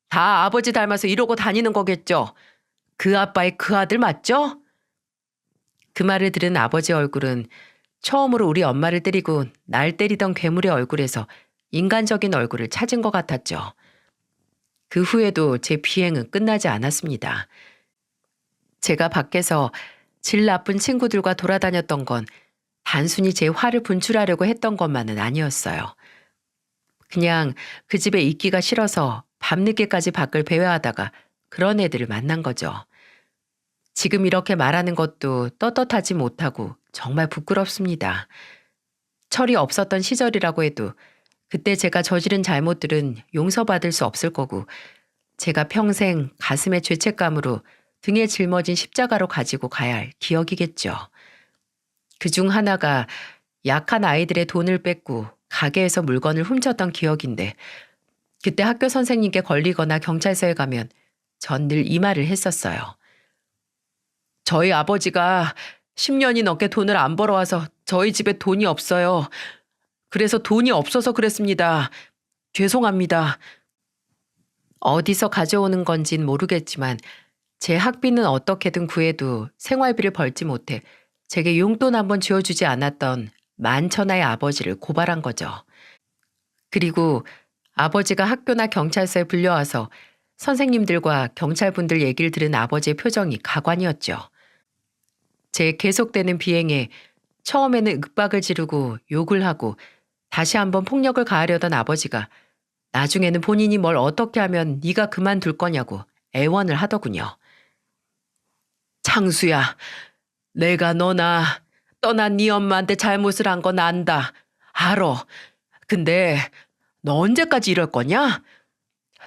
다 아버지 닮아서 이러고 다니는 거겠죠? 그 아빠의 그 아들 맞죠? 그 말을 들은 아버지 얼굴은 처음으로 우리 엄마를 때리고 날 때리던 괴물의 얼굴에서 인간적인 얼굴을 찾은 것 같았죠. 그 후에도 제 비행은 끝나지 않았습니다. 제가 밖에서 질 나쁜 친구들과 돌아다녔던 건 단순히 제 화를 분출하려고 했던 것만은 아니었어요. 그냥 그 집에 있기가 싫어서 밤늦게까지 밖을 배회하다가 그런 애들을 만난 거죠. 지금 이렇게 말하는 것도 떳떳하지 못하고 정말 부끄럽습니다. 철이 없었던 시절이라고 해도 그때 제가 저지른 잘못들은 용서받을 수 없을 거고 제가 평생 가슴의 죄책감으로 등에 짊어진 십자가로 가지고 가야 할 기억이겠죠. 그중 하나가 약한 아이들의 돈을 뺏고 가게에서 물건을 훔쳤던 기억인데 그때 학교 선생님께 걸리거나 경찰서에 가면 전 늘 이 말을 했었어요. 저희 아버지가 10년이 넘게 돈을 안 벌어와서 저희 집에 돈이 없어요. 그래서 돈이 없어서 그랬습니다. 죄송합니다. 어디서 가져오는 건진 모르겠지만 제 학비는 어떻게든 구해도 생활비를 벌지 못해 제게 용돈 한번 쥐어주지 않았던 만천하의 아버지를 고발한 거죠. 그리고 아버지가 학교나 경찰서에 불려와서 선생님들과 경찰분들 얘기를 들은 아버지의 표정이 가관이었죠. 제 계속되는 비행에 처음에는 윽박을 지르고 욕을 하고 다시 한번 폭력을 가하려던 아버지가 나중에는 본인이 뭘 어떻게 하면 네가 그만둘 거냐고 애원을 하더군요. 창수야, 내가 너나 떠난 네 엄마한테 잘못을 한 건 안다. 알어. 근데 너 언제까지 이럴 거냐?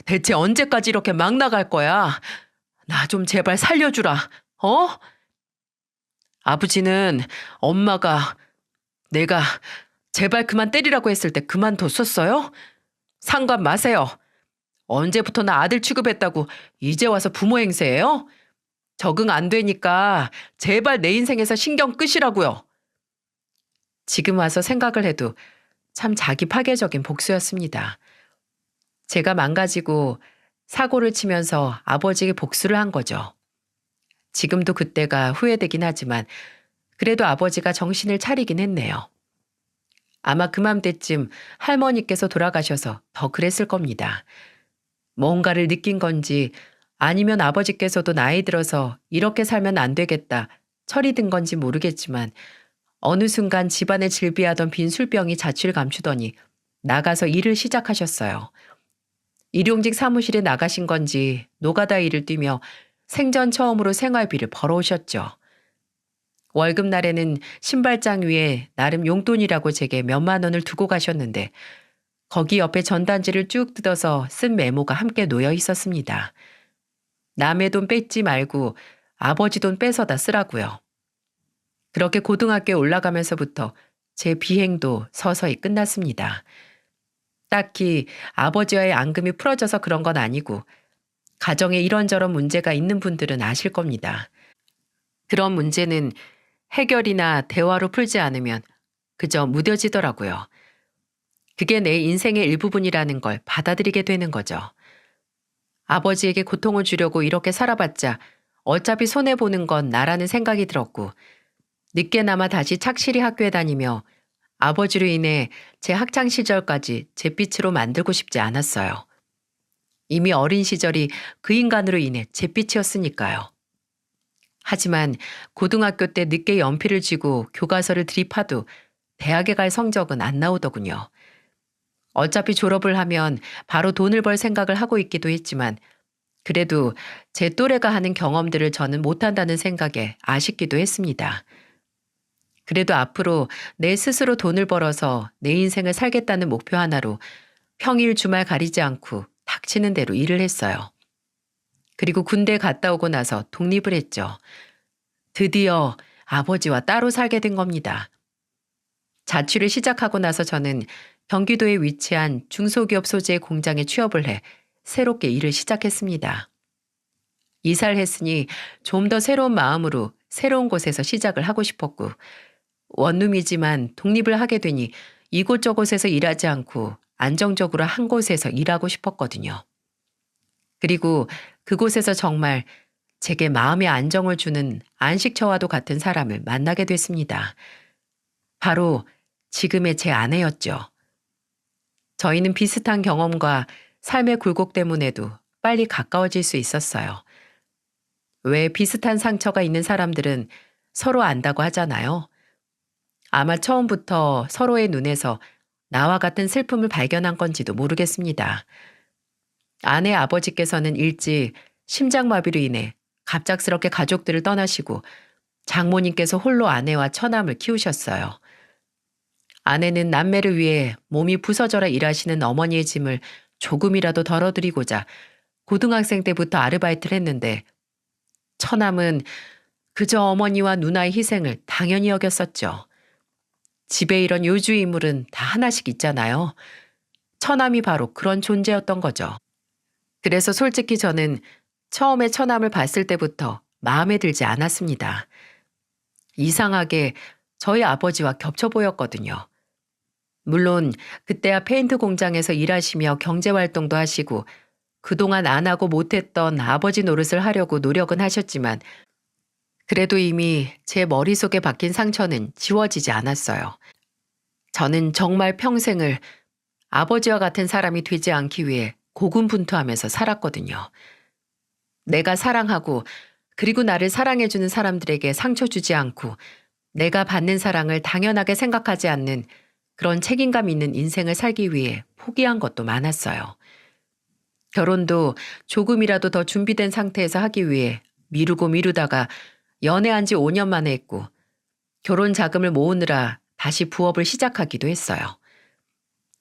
대체 언제까지 이렇게 막 나갈 거야? 나 좀 제발 살려주라. 어? 아버지는 엄마가 내가 제발 그만 때리라고 했을 때 그만뒀었어요? 상관 마세요. 언제부터나 아들 취급했다고 이제 와서 부모 행세해요? 적응 안 되니까 제발 내 인생에서 신경 끄시라고요. 지금 와서 생각을 해도 참 자기 파괴적인 복수였습니다. 제가 망가지고 사고를 치면서 아버지에게 복수를 한 거죠. 지금도 그때가 후회되긴 하지만 그래도 아버지가 정신을 차리긴 했네요. 아마 그맘때쯤 할머니께서 돌아가셔서 더 그랬을 겁니다. 뭔가를 느낀 건지 아니면 아버지께서도 나이 들어서 이렇게 살면 안 되겠다 철이 든 건지 모르겠지만 어느 순간 집안에 질비하던 빈 술병이 자취를 감추더니 나가서 일을 시작하셨어요. 일용직 사무실에 나가신 건지 노가다 일을 뛰며 생전 처음으로 생활비를 벌어오셨죠. 월급날에는 신발장 위에 나름 용돈이라고 제게 몇만 원을 두고 가셨는데 거기 옆에 전단지를 쭉 뜯어서 쓴 메모가 함께 놓여 있었습니다. 남의 돈 뺏지 말고 아버지 돈 뺏어다 쓰라고요. 그렇게 고등학교에 올라가면서부터 제 비행도 서서히 끝났습니다. 딱히 아버지와의 앙금이 풀어져서 그런 건 아니고 가정에 이런저런 문제가 있는 분들은 아실 겁니다. 그런 문제는 해결이나 대화로 풀지 않으면 그저 무뎌지더라고요. 그게 내 인생의 일부분이라는 걸 받아들이게 되는 거죠. 아버지에게 고통을 주려고 이렇게 살아봤자 어차피 손해보는 건 나라는 생각이 들었고 늦게나마 다시 착실히 학교에 다니며 아버지로 인해 제 학창 시절까지 잿빛으로 만들고 싶지 않았어요. 이미 어린 시절이 그 인간으로 인해 잿빛이었으니까요. 하지만 고등학교 때 늦게 연필을 쥐고 교과서를 들이파도 대학에 갈 성적은 안 나오더군요. 어차피 졸업을 하면 바로 돈을 벌 생각을 하고 있기도 했지만 그래도 제 또래가 하는 경험들을 저는 못한다는 생각에 아쉽기도 했습니다. 그래도 앞으로 내 스스로 돈을 벌어서 내 인생을 살겠다는 목표 하나로 평일 주말 가리지 않고 닥치는 대로 일을 했어요. 그리고 군대 갔다 오고 나서 독립을 했죠. 드디어 아버지와 따로 살게 된 겁니다. 자취를 시작하고 나서 저는 경기도에 위치한 중소기업 소재의 공장에 취업을 해 새롭게 일을 시작했습니다. 이사를 했으니 좀 더 새로운 마음으로 새로운 곳에서 시작을 하고 싶었고 원룸이지만 독립을 하게 되니 이곳저곳에서 일하지 않고 안정적으로 한 곳에서 일하고 싶었거든요. 그리고 그곳에서 정말 제게 마음의 안정을 주는 안식처와도 같은 사람을 만나게 됐습니다. 바로 지금의 제 아내였죠. 저희는 비슷한 경험과 삶의 굴곡 때문에도 빨리 가까워질 수 있었어요. 왜 비슷한 상처가 있는 사람들은 서로 안다고 하잖아요. 아마 처음부터 서로의 눈에서 나와 같은 슬픔을 발견한 건지도 모르겠습니다. 아내 아버지께서는 일찍 심장마비로 인해 갑작스럽게 가족들을 떠나시고 장모님께서 홀로 아내와 처남을 키우셨어요. 아내는 남매를 위해 몸이 부서져라 일하시는 어머니의 짐을 조금이라도 덜어드리고자 고등학생 때부터 아르바이트를 했는데 처남은 그저 어머니와 누나의 희생을 당연히 여겼었죠. 집에 이런 요주 인물은 다 하나씩 있잖아요. 처남이 바로 그런 존재였던 거죠. 그래서 솔직히 저는 처음에 처남을 봤을 때부터 마음에 들지 않았습니다. 이상하게 저희 아버지와 겹쳐 보였거든요. 물론 그때야 페인트 공장에서 일하시며 경제활동도 하시고 그동안 안 하고 못했던 아버지 노릇을 하려고 노력은 하셨지만 그래도 이미 제 머릿속에 박힌 상처는 지워지지 않았어요. 저는 정말 평생을 아버지와 같은 사람이 되지 않기 위해 고군분투하면서 살았거든요. 내가 사랑하고 그리고 나를 사랑해주는 사람들에게 상처 주지 않고 내가 받는 사랑을 당연하게 생각하지 않는 그런 책임감 있는 인생을 살기 위해 포기한 것도 많았어요. 결혼도 조금이라도 더 준비된 상태에서 하기 위해 미루고 미루다가 연애한 지 5년 만에 했고 결혼 자금을 모으느라 다시 부업을 시작하기도 했어요.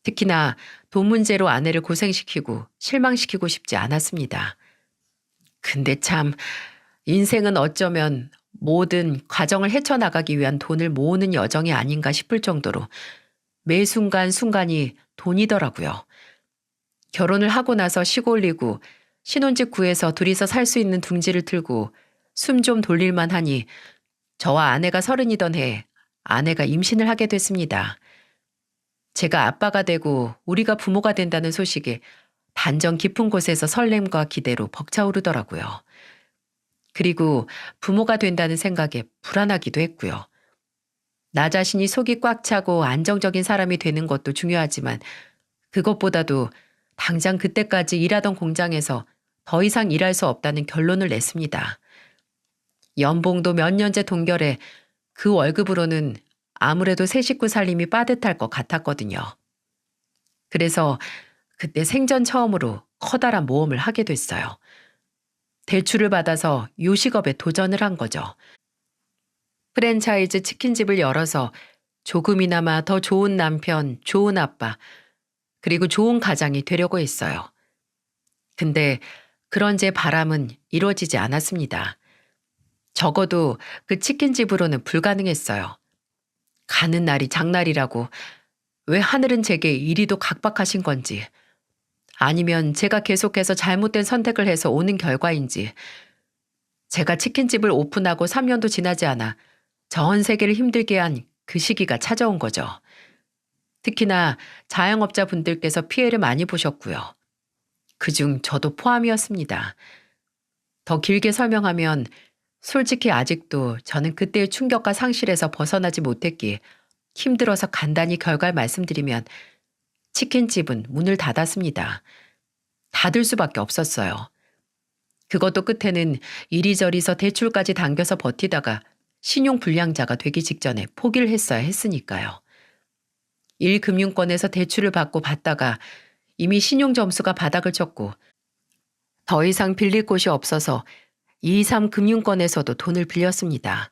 특히나 돈 문제로 아내를 고생시키고 실망시키고 싶지 않았습니다. 근데 참 인생은 어쩌면 모든 과정을 헤쳐나가기 위한 돈을 모으는 여정이 아닌가 싶을 정도로 매 순간 순간이 돈이더라고요. 결혼을 하고 나서 시골리고 신혼집 구해서 둘이서 살 수 있는 둥지를 틀고 숨 좀 돌릴만 하니 저와 아내가 30이던 해 아내가 임신을 하게 됐습니다. 제가 아빠가 되고 우리가 부모가 된다는 소식에 단정 깊은 곳에서 설렘과 기대로 벅차오르더라고요. 그리고 부모가 된다는 생각에 불안하기도 했고요. 나 자신이 속이 꽉 차고 안정적인 사람이 되는 것도 중요하지만 그것보다도 당장 그때까지 일하던 공장에서 더 이상 일할 수 없다는 결론을 냈습니다. 연봉도 몇 년째 동결해 그 월급으로는 아무래도 새 식구 살림이 빠듯할 것 같았거든요. 그래서 그때 생전 처음으로 커다란 모험을 하게 됐어요. 대출을 받아서 요식업에 도전을 한 거죠. 프랜차이즈 치킨집을 열어서 조금이나마 더 좋은 남편, 좋은 아빠, 그리고 좋은 가장이 되려고 했어요. 근데 그런 제 바람은 이루어지지 않았습니다. 적어도 그 치킨집으로는 불가능했어요. 가는 날이 장날이라고 왜 하늘은 제게 이리도 각박하신 건지, 아니면 제가 계속해서 잘못된 선택을 해서 오는 결과인지, 제가 치킨집을 오픈하고 3년도 지나지 않아 전 세계를 힘들게 한 그 시기가 찾아온 거죠. 특히나 자영업자분들께서 피해를 많이 보셨고요. 그중 저도 포함이었습니다. 더 길게 설명하면 솔직히 아직도 저는 그때의 충격과 상실에서 벗어나지 못했기에 힘들어서 간단히 결과를 말씀드리면 치킨집은 문을 닫았습니다. 닫을 수밖에 없었어요. 그것도 끝에는 이리저리서 대출까지 당겨서 버티다가 신용불량자가 되기 직전에 포기를 했어야 했으니까요. 1금융권에서 대출을 받고 받다가 이미 신용점수가 바닥을 쳤고 더 이상 빌릴 곳이 없어서 2, 3금융권에서도 돈을 빌렸습니다.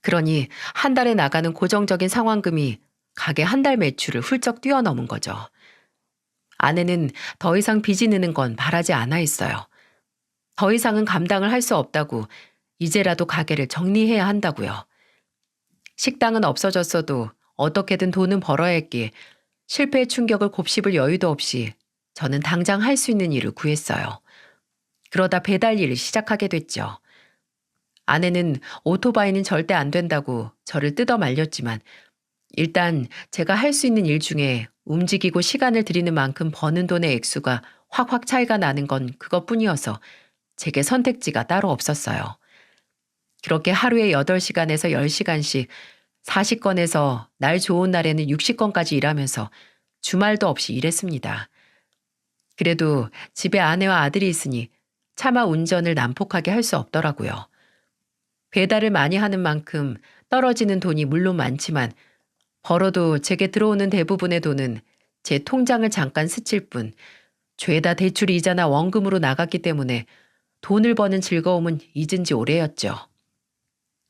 그러니 한 달에 나가는 고정적인 상환금이 가게 한 달 매출을 훌쩍 뛰어넘은 거죠. 아내는 더 이상 빚이 느는 건 바라지 않아 했어요. 더 이상은 감당을 할 수 없다고 이제라도 가게를 정리해야 한다고요. 식당은 없어졌어도 어떻게든 돈은 벌어야 했기에 실패의 충격을 곱씹을 여유도 없이 저는 당장 할 수 있는 일을 구했어요. 그러다 배달 일을 시작하게 됐죠. 아내는 오토바이는 절대 안 된다고 저를 뜯어 말렸지만 일단 제가 할 수 있는 일 중에 움직이고 시간을 들이는 만큼 버는 돈의 액수가 확확 차이가 나는 건 그것뿐이어서 제게 선택지가 따로 없었어요. 그렇게 하루에 8시간에서 10시간씩 40건에서 날 좋은 날에는 60건까지 일하면서 주말도 없이 일했습니다. 그래도 집에 아내와 아들이 있으니 차마 운전을 난폭하게 할 수 없더라고요. 배달을 많이 하는 만큼 떨어지는 돈이 물론 많지만 벌어도 제게 들어오는 대부분의 돈은 제 통장을 잠깐 스칠 뿐 죄다 대출 이자나 원금으로 나갔기 때문에 돈을 버는 즐거움은 잊은 지 오래였죠.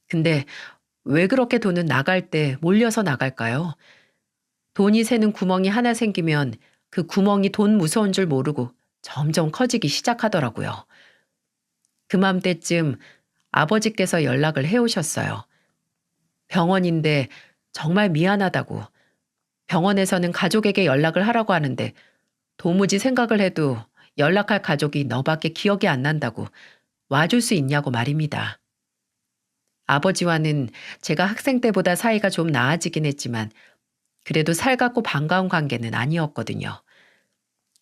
근데 왜 그렇게 돈은 나갈 때 몰려서 나갈까요? 돈이 새는 구멍이 하나 생기면 그 구멍이 돈 무서운 줄 모르고 점점 커지기 시작하더라고요. 그맘때쯤 아버지께서 연락을 해오셨어요. 병원인데 정말 미안하다고. 병원에서는 가족에게 연락을 하라고 하는데 도무지 생각을 해도 연락할 가족이 너밖에 기억이 안 난다고 와줄 수 있냐고 말입니다. 아버지와는 제가 학생 때보다 사이가 좀 나아지긴 했지만 그래도 살갑고 반가운 관계는 아니었거든요.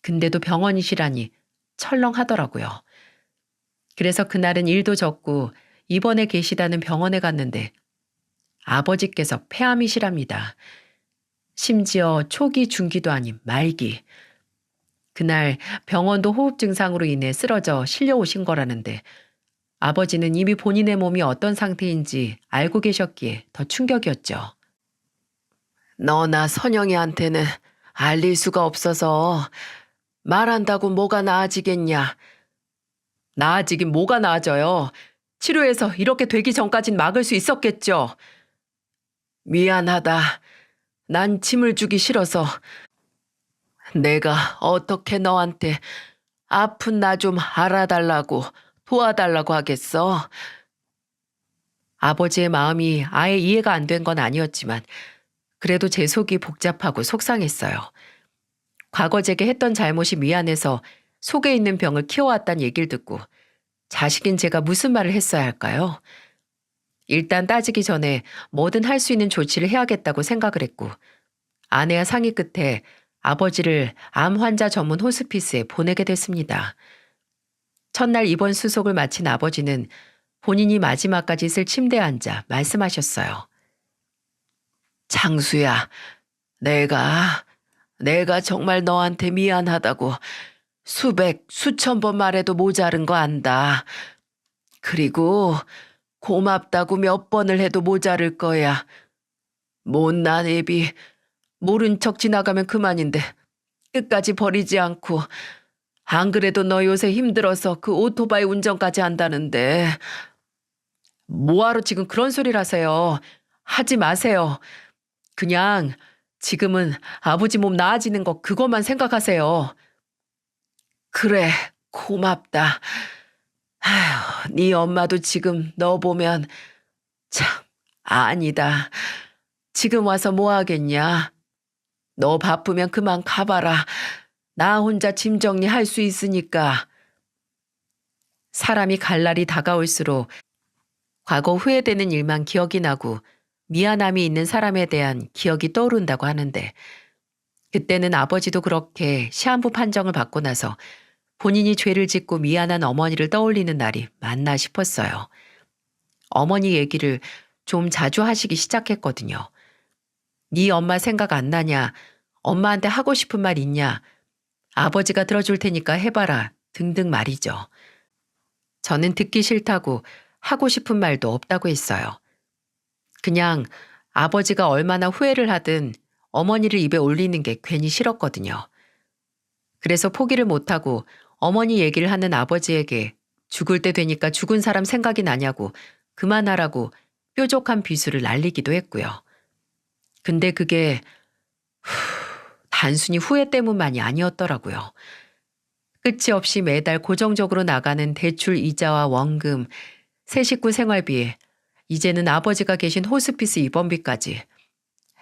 근데도 병원이시라니 철렁하더라고요. 그래서 그날은 일도 적고 입원해 계시다는 병원에 갔는데 아버지께서 폐암이시랍니다. 심지어 초기 중기도 아닌 말기. 그날 병원도 호흡 증상으로 인해 쓰러져 실려오신 거라는데 아버지는 이미 본인의 몸이 어떤 상태인지 알고 계셨기에 더 충격이었죠. 너나 선영이한테는 알릴 수가 없어서 말한다고 뭐가 나아지겠냐. 나아지긴 뭐가 나아져요. 치료해서 이렇게 되기 전까진 막을 수 있었겠죠. 미안하다. 난 짐을 주기 싫어서 내가 어떻게 너한테 아픈 나 좀 알아달라고 도와달라고 하겠어. 아버지의 마음이 아예 이해가 안 된 건 아니었지만 그래도 제 속이 복잡하고 속상했어요. 과거 제게 했던 잘못이 미안해서 속에 있는 병을 키워왔단 얘기를 듣고 자식인 제가 무슨 말을 했어야 할까요? 일단 따지기 전에 뭐든 할 수 있는 조치를 해야겠다고 생각을 했고 아내와 상의 끝에 아버지를 암 환자 전문 호스피스에 보내게 됐습니다. 첫날 입원 수속을 마친 아버지는 본인이 마지막까지 있을 침대에 앉아 말씀하셨어요. 장수야, 내가 정말 너한테 미안하다고 수천 번 말해도 모자른 거 안다. 그리고 고맙다고 몇 번을 해도 모자랄 거야. 못난 애비 모른 척 지나가면 그만인데 끝까지 버리지 않고 안 그래도 너 요새 힘들어서 그 오토바이 운전까지 한다는데 뭐하러 지금 그런 소리를 하세요. 하지 마세요. 그냥 지금은 아버지 몸 나아지는 거 그것만 생각하세요. 그래, 고맙다. 아휴, 네 엄마도 지금 너 보면 참 아니다. 지금 와서 뭐 하겠냐? 너 바쁘면 그만 가봐라. 나 혼자 짐 정리할 수 있으니까. 사람이 갈 날이 다가올수록 과거 후회되는 일만 기억이 나고 미안함이 있는 사람에 대한 기억이 떠오른다고 하는데 그때는 아버지도 그렇게 시한부 판정을 받고 나서 본인이 죄를 짓고 미안한 어머니를 떠올리는 날이 맞나 싶었어요. 어머니 얘기를 좀 자주 하시기 시작했거든요. 네 엄마 생각 안 나냐? 엄마한테 하고 싶은 말 있냐? 아버지가 들어줄 테니까 해봐라. 등등 말이죠. 저는 듣기 싫다고 하고 싶은 말도 없다고 했어요. 그냥 아버지가 얼마나 후회를 하든 어머니를 입에 올리는 게 괜히 싫었거든요. 그래서 포기를 못하고 어머니 얘기를 하는 아버지에게 죽을 때 되니까 죽은 사람 생각이 나냐고 그만하라고 뾰족한 비수를 날리기도 했고요. 근데 그게 단순히 후회 때문만이 아니었더라고요. 끝이 없이 매달 고정적으로 나가는 대출 이자와 원금, 새 식구 생활비, 이제는 아버지가 계신 호스피스 입원비까지.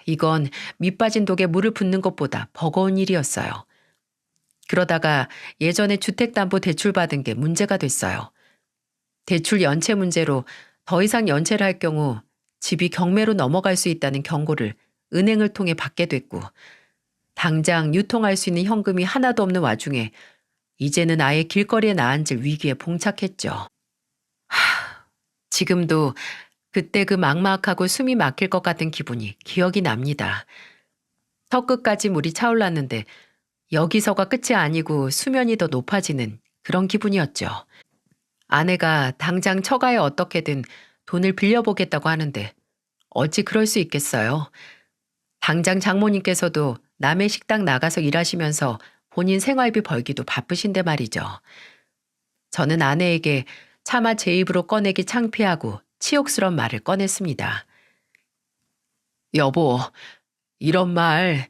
이건 밑빠진 독에 물을 붓는 것보다 버거운 일이었어요. 그러다가 예전에 주택담보대출 받은 게 문제가 됐어요. 대출 연체 문제로 더 이상 연체를 할 경우 집이 경매로 넘어갈 수 있다는 경고를 은행을 통해 받게 됐고 당장 유통할 수 있는 현금이 하나도 없는 와중에 이제는 아예 길거리에 나앉을 위기에 봉착했죠. 지금도 그때 그 막막하고 숨이 막힐 것 같은 기분이 기억이 납니다. 턱끝까지 물이 차올랐는데 여기서가 끝이 아니고 수면이 더 높아지는 그런 기분이었죠. 아내가 당장 처가에 어떻게든 돈을 빌려보겠다고 하는데 어찌 그럴 수 있겠어요. 당장 장모님께서도 남의 식당 나가서 일하시면서 본인 생활비 벌기도 바쁘신데 말이죠. 저는 아내에게 차마 제 입으로 꺼내기 창피하고 치욕스러운 말을 꺼냈습니다. 여보, 이런 말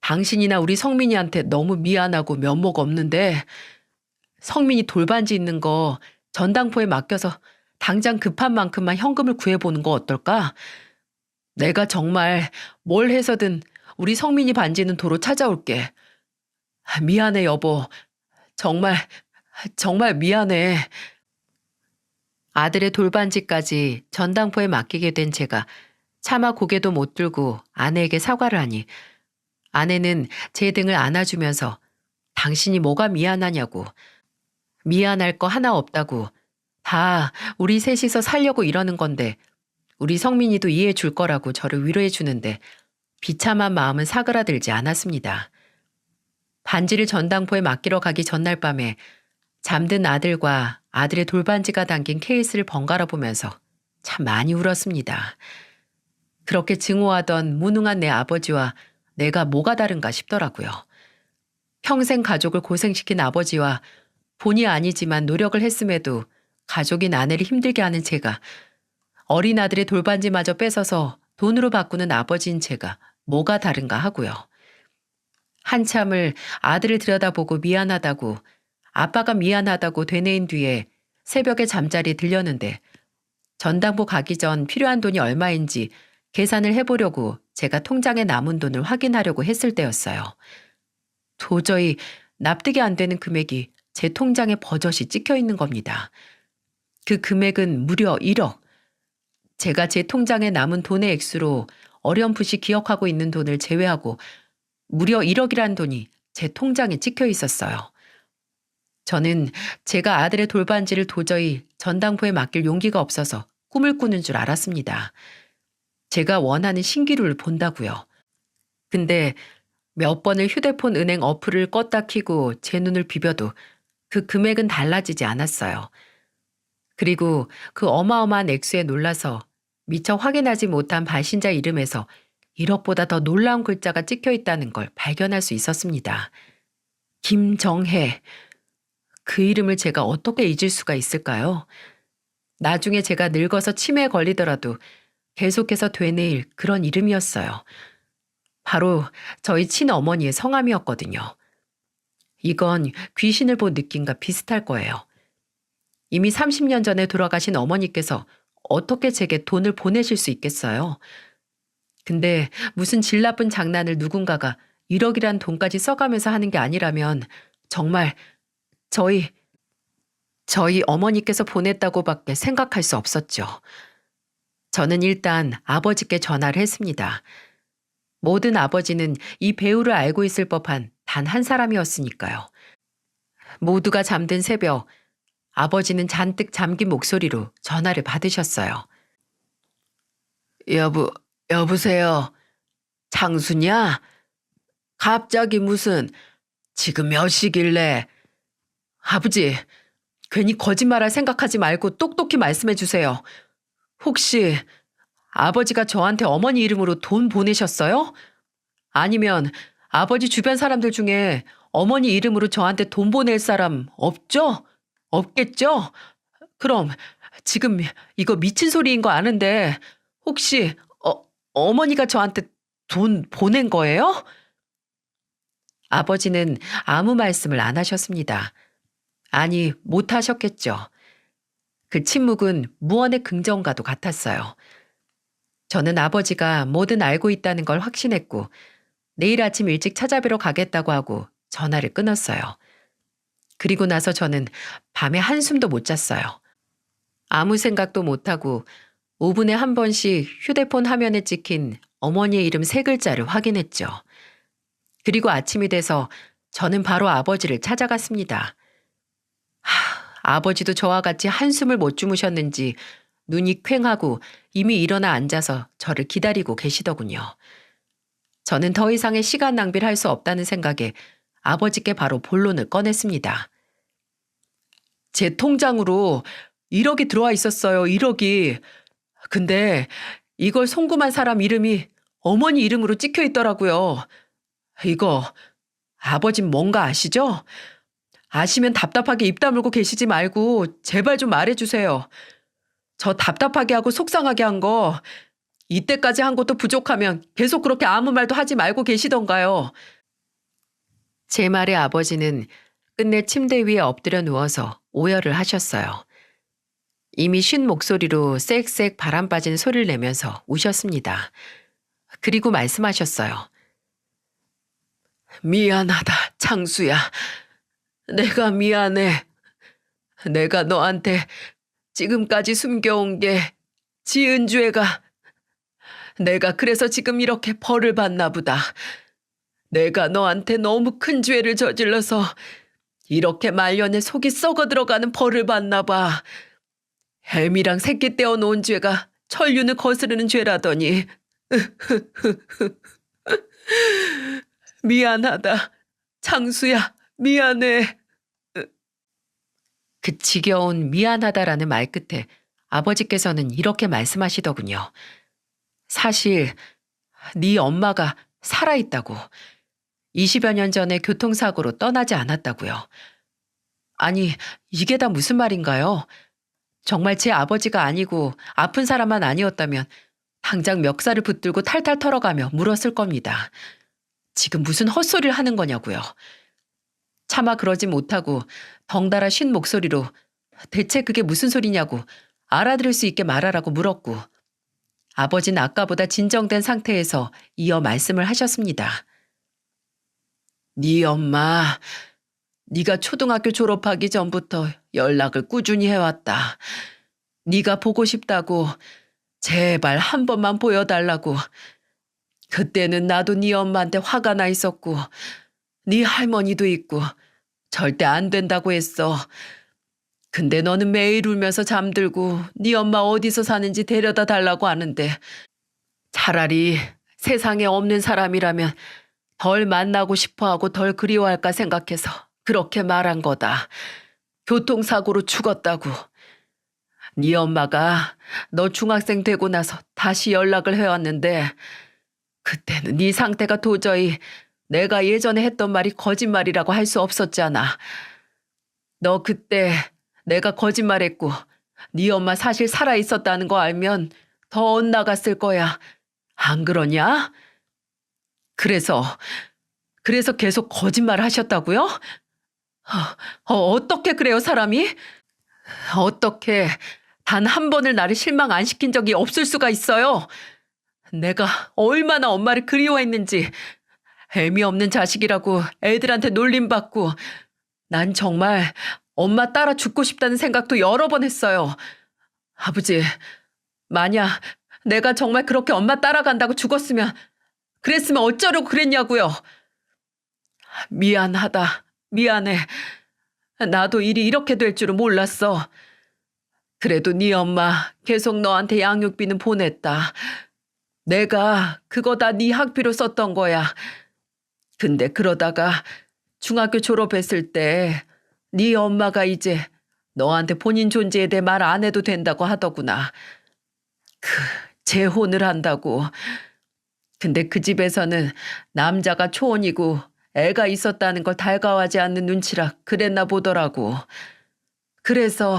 당신이나 우리 성민이한테 너무 미안하고 면목 없는데 성민이 돌반지 있는 거 전당포에 맡겨서 당장 급한 만큼만 현금을 구해보는 거 어떨까? 내가 정말 뭘 해서든 우리 성민이 반지는 도로 찾아올게. 미안해 여보. 정말 정말 미안해. 아들의 돌반지까지 전당포에 맡기게 된 제가 차마 고개도 못 들고 아내에게 사과를 하니 아내는 제 등을 안아주면서 당신이 뭐가 미안하냐고 미안할 거 하나 없다고 다 우리 셋이서 살려고 이러는 건데 우리 성민이도 이해해 줄 거라고 저를 위로해 주는데 비참한 마음은 사그라들지 않았습니다. 반지를 전당포에 맡기러 가기 전날 밤에 잠든 아들과 아들의 돌반지가 담긴 케이스를 번갈아 보면서 참 많이 울었습니다. 그렇게 증오하던 무능한 내 아버지와 내가 뭐가 다른가 싶더라고요. 평생 가족을 고생시킨 아버지와 본의 아니지만 노력을 했음에도 가족인 아내를 힘들게 하는 제가 어린 아들의 돌반지마저 뺏어서 돈으로 바꾸는 아버지인 제가 뭐가 다른가 하고요. 한참을 아들을 들여다보고 미안하다고 아빠가 미안하다고 되뇌인 뒤에 새벽에 잠자리에 들렸는데 전당포 가기 전 필요한 돈이 얼마인지 계산을 해보려고 제가 통장에 남은 돈을 확인하려고 했을 때였어요. 도저히 납득이 안 되는 금액이 제 통장에 버젓이 찍혀 있는 겁니다. 그 금액은 무려 1억. 제가 제 통장에 남은 돈의 액수로 어렴풋이 기억하고 있는 돈을 제외하고 무려 1억이란 돈이 제 통장에 찍혀 있었어요. 저는 제가 아들의 돌반지를 도저히 전당포에 맡길 용기가 없어서 꿈을 꾸는 줄 알았습니다. 제가 원하는 신기루를 본다고요. 근데 몇 번을 휴대폰 은행 어플을 껐다 켜고 제 눈을 비벼도 그 금액은 달라지지 않았어요. 그리고 그 어마어마한 액수에 놀라서 미처 확인하지 못한 발신자 이름에서 1억보다 더 놀라운 글자가 찍혀 있다는 걸 발견할 수 있었습니다. 김정혜. 그 이름을 제가 어떻게 잊을 수가 있을까요? 나중에 제가 늙어서 치매에 걸리더라도 계속해서 되뇌일 그런 이름이었어요. 바로 저희 친어머니의 성함이었거든요. 이건 귀신을 본 느낌과 비슷할 거예요. 이미 30년 전에 돌아가신 어머니께서 어떻게 제게 돈을 보내실 수 있겠어요? 근데 무슨 질 나쁜 장난을 누군가가 1억이란 돈까지 써가면서 하는 게 아니라면 정말 저희, 저희 어머니께서 보냈다고밖에 생각할 수 없었죠. 저는 일단 아버지께 전화를 했습니다. 모든 아버지는 이 배우를 알고 있을 법한 단 한 사람이었으니까요. 모두가 잠든 새벽, 아버지는 잔뜩 잠긴 목소리로 전화를 받으셨어요. 여보세요. 장수냐? 갑자기 무슨, 지금 몇 시길래? 아버지, 괜히 거짓말할 생각하지 말고 똑똑히 말씀해 주세요. 혹시 아버지가 저한테 어머니 이름으로 돈 보내셨어요? 아니면 아버지 주변 사람들 중에 어머니 이름으로 저한테 돈 보낼 사람 없죠? 없겠죠? 그럼 지금 이거 미친 소리인 거 아는데 혹시 어머니가 저한테 돈 보낸 거예요? 아버지는 아무 말씀을 안 하셨습니다. 아니, 못 하셨겠죠. 그 침묵은 무언의 긍정과도 같았어요. 저는 아버지가 뭐든 알고 있다는 걸 확신했고 내일 아침 일찍 찾아뵈러 가겠다고 하고 전화를 끊었어요. 그리고 나서 저는 밤에 한숨도 못 잤어요. 아무 생각도 못하고 5분에 한 번씩 휴대폰 화면에 찍힌 어머니의 이름 3글자를 확인했죠. 그리고 아침이 돼서 저는 바로 아버지를 찾아갔습니다. 아버지도 저와 같이 한숨을 못 주무셨는지 눈이 퀭하고 이미 일어나 앉아서 저를 기다리고 계시더군요. 저는 더 이상의 시간 낭비를 할 수 없다는 생각에 아버지께 바로 본론을 꺼냈습니다. 제 통장으로 1억이 들어와 있었어요. 1억이. 근데 이걸 송금한 사람 이름이 어머니 이름으로 찍혀 있더라고요. 이거 아버진 뭔가 아시죠? 아시면 답답하게 입 다물고 계시지 말고 제발 좀 말해주세요. 저 답답하게 하고 속상하게 한 거 이때까지 한 것도 부족하면 계속 그렇게 아무 말도 하지 말고 계시던가요. 제 말에 아버지는 끝내 침대 위에 엎드려 누워서 오열을 하셨어요. 이미 쉰 목소리로 쌕쌕 바람 빠진 소리를 내면서 우셨습니다. 그리고 말씀하셨어요. 미안하다, 창수야. 내가 미안해. 내가 너한테 지금까지 숨겨온 게 지은 죄가 내가 그래서 지금 이렇게 벌을 받나 보다. 내가 너한테 너무 큰 죄를 저질러서 이렇게 말년에 속이 썩어 들어가는 벌을 받나 봐. 햄이랑 새끼 떼어 놓은 죄가 천륜을 거스르는 죄라더니. 미안하다. 창수야, 미안해. 그 지겨운 미안하다라는 말 끝에 아버지께서는 이렇게 말씀하시더군요. 사실 네 엄마가 살아있다고. 20여 년 전에 교통사고로 떠나지 않았다고요. 아니, 이게 다 무슨 말인가요? 정말 제 아버지가 아니고 아픈 사람만 아니었다면 당장 멱살을 붙들고 탈탈 털어가며 물었을 겁니다. 지금 무슨 헛소리를 하는 거냐고요. 차마 그러지 못하고 덩달아 쉰 목소리로 대체 그게 무슨 소리냐고 알아들을 수 있게 말하라고 물었고 아버지는 아까보다 진정된 상태에서 이어 말씀을 하셨습니다. 네 엄마, 네가 초등학교 졸업하기 전부터 연락을 꾸준히 해왔다. 네가 보고 싶다고 제발 한 번만 보여달라고. 그때는 나도 네 엄마한테 화가 나 있었고 네 할머니도 있고 절대 안 된다고 했어. 근데 너는 매일 울면서 잠들고 네 엄마 어디서 사는지 데려다 달라고 하는데 차라리 세상에 없는 사람이라면 덜 만나고 싶어하고 덜 그리워할까 생각해서 그렇게 말한 거다. 교통사고로 죽었다고. 네 엄마가 너 중학생 되고 나서 다시 연락을 해왔는데 그때는 네 상태가 도저히 내가 예전에 했던 말이 거짓말이라고 할 수 없었잖아. 너 그때 내가 거짓말했고 네 엄마 사실 살아있었다는 거 알면 더 엇나갔을 거야. 안 그러냐? 그래서 계속 거짓말 하셨다고요? 어떻게 그래요, 사람이? 어떻게 단 한 번을 나를 실망 안 시킨 적이 없을 수가 있어요? 내가 얼마나 엄마를 그리워했는지, 애미 없는 자식이라고 애들한테 놀림받고, 난 정말 엄마 따라 죽고 싶다는 생각도 여러 번 했어요. 아버지, 만약 내가 정말 그렇게 엄마 따라간다고 죽었으면, 그랬으면 어쩌려고 그랬냐고요. 미안하다. 미안해. 나도 일이 이렇게 될 줄은 몰랐어. 그래도 네 엄마 계속 너한테 양육비는 보냈다. 내가 그거 다 네 학비로 썼던 거야. 근데 그러다가 중학교 졸업했을 때 네 엄마가 이제 너한테 본인 존재에 대해 말 안 해도 된다고 하더구나. 재혼을 한다고. 근데 그 집에서는 남자가 초혼이고 애가 있었다는 걸 달가워하지 않는 눈치라 그랬나 보더라고. 그래서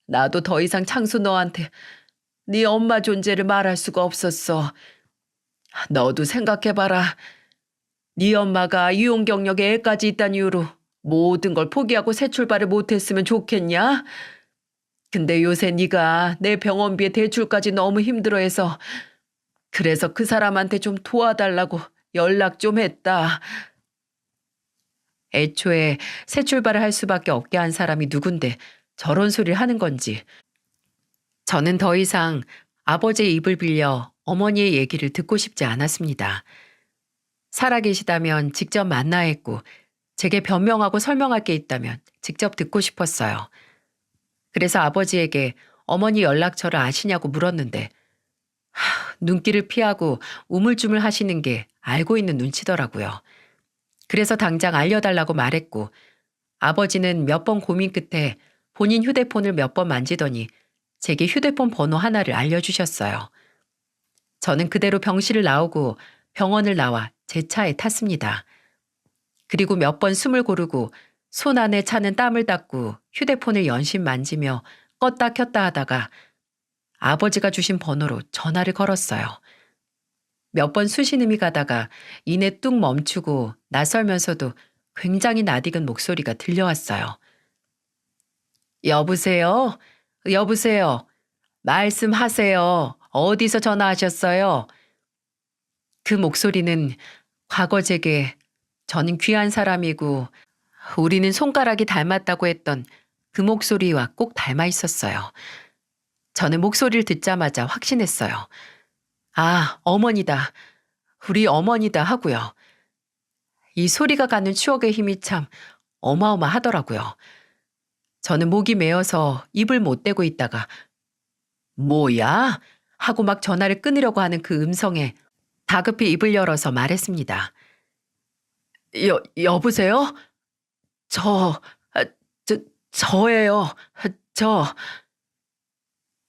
나도 더 이상 창수 너한테 네 엄마 존재를 말할 수가 없었어. 너도 생각해봐라. 네 엄마가 이혼 경력에 애까지 있다는 이유로 모든 걸 포기하고 새 출발을 못했으면 좋겠냐? 근데 요새 네가 내 병원비에 대출까지 너무 힘들어해서 그래서 그 사람한테 좀 도와달라고 연락 좀 했다. 애초에 새 출발을 할 수밖에 없게 한 사람이 누군데 저런 소리를 하는 건지. 저는 더 이상 아버지의 입을 빌려 어머니의 얘기를 듣고 싶지 않았습니다. 살아계시다면 직접 만나야 했고 제게 변명하고 설명할 게 있다면 직접 듣고 싶었어요. 그래서 아버지에게 어머니 연락처를 아시냐고 물었는데 눈길을 피하고 우물쭈물 하시는 게 알고 있는 눈치더라고요. 그래서 당장 알려달라고 말했고 아버지는 몇 번 고민 끝에 본인 휴대폰을 몇 번 만지더니 제게 휴대폰 번호 하나를 알려주셨어요. 저는 그대로 병실을 나오고 병원을 나와 제 차에 탔습니다. 그리고 몇 번 숨을 고르고 손 안에 차는 땀을 닦고 휴대폰을 연신 만지며 껐다 켰다 하다가 아버지가 주신 번호로 전화를 걸었어요. 몇 번 수신음이 가다가 이내 뚝 멈추고 낯설면서도 굉장히 낯익은 목소리가 들려왔어요. 여보세요? 여보세요? 말씀하세요. 어디서 전화하셨어요? 그 목소리는 과거 제게 저는 귀한 사람이고 우리는 손가락이 닮았다고 했던 그 목소리와 꼭 닮아 있었어요. 저는 목소리를 듣자마자 확신했어요. 아, 어머니다. 우리 어머니다 하고요. 이 소리가 갖는 추억의 힘이 참 어마어마하더라고요. 저는 목이 메어서 입을 못 대고 있다가 뭐야? 하고 막 전화를 끊으려고 하는 그 음성에 다급히 입을 열어서 말했습니다. 여보세요? 저, 아, 저예요. 저.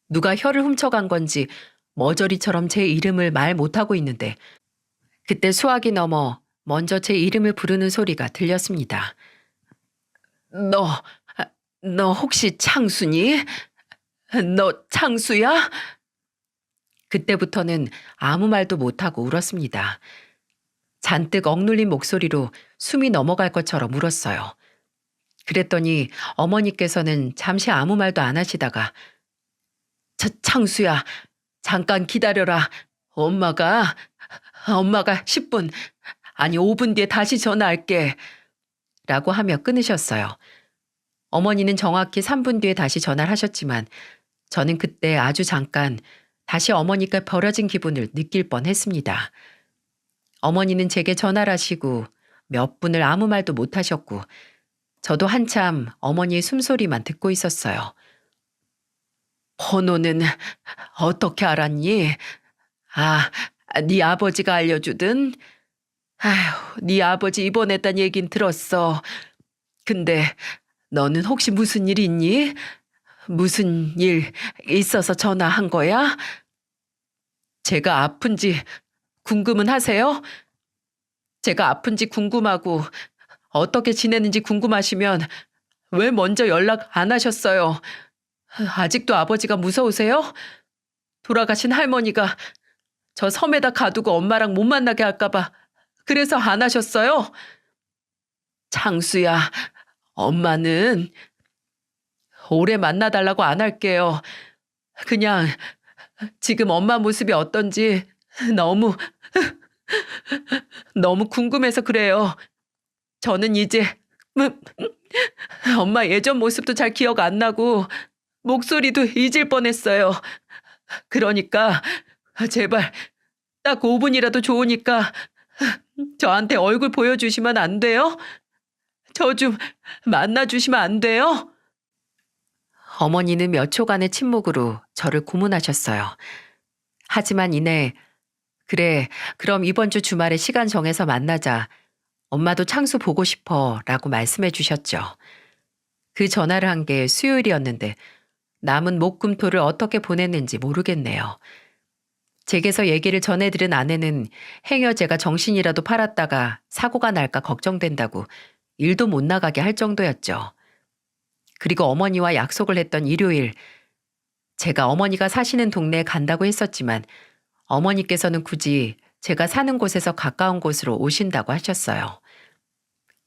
누가 혀를 훔쳐간 건지 머저리처럼 제 이름을 말 못하고 있는데 그때 수화기 넘어 먼저 제 이름을 부르는 소리가 들렸습니다. 너, 너 혹시 창수니? 너 창수야? 그때부터는 아무 말도 못하고 울었습니다. 잔뜩 억눌린 목소리로 숨이 넘어갈 것처럼 울었어요. 그랬더니 어머니께서는 잠시 아무 말도 안 하시다가 창수야, 잠깐 기다려라. 엄마가 10분, 아니 5분 뒤에 다시 전화할게. 라고 하며 끊으셨어요. 어머니는 정확히 3분 뒤에 다시 전화를 하셨지만 저는 그때 아주 잠깐 다시 어머니가 버려진 기분을 느낄 뻔했습니다. 어머니는 제게 전화를 하시고 몇 분을 아무 말도 못 하셨고 저도 한참 어머니의 숨소리만 듣고 있었어요. 번호는 어떻게 알았니? 아, 네 아버지가 알려주든? 아휴, 네 아버지 입원했단 얘긴 들었어. 근데 너는 혹시 무슨 일 있니? 무슨 일 있어서 전화한 거야? 제가 아픈지 궁금은 하세요? 제가 아픈지 궁금하고 어떻게 지내는지 궁금하시면 왜 먼저 연락 안 하셨어요? 아직도 아버지가 무서우세요? 돌아가신 할머니가 저 섬에다 가두고 엄마랑 못 만나게 할까봐 그래서 안 하셨어요? 창수야, 엄마는 오래 만나달라고 안 할게요. 그냥 지금 엄마 모습이 어떤지 너무, 너무 궁금해서 그래요. 저는 이제 음, 엄마 예전 모습도 잘 기억 안 나고 목소리도 잊을 뻔했어요. 그러니까 제발 딱 5분이라도 좋으니까 저한테 얼굴 보여주시면 안 돼요? 저 좀 만나주시면 안 돼요? 어머니는 몇 초간의 침묵으로 저를 고문하셨어요. 하지만 이내 그래, 그럼 이번 주 주말에 시간 정해서 만나자. 엄마도 창수 보고 싶어 라고 말씀해 주셨죠. 그 전화를 한 게 수요일이었는데 남은 목금토를 어떻게 보냈는지 모르겠네요. 제게서 얘기를 전해들은 아내는 행여 제가 정신이라도 팔았다가 사고가 날까 걱정된다고 일도 못 나가게 할 정도였죠. 그리고 어머니와 약속을 했던 일요일, 제가 어머니가 사시는 동네에 간다고 했었지만 어머니께서는 굳이 제가 사는 곳에서 가까운 곳으로 오신다고 하셨어요.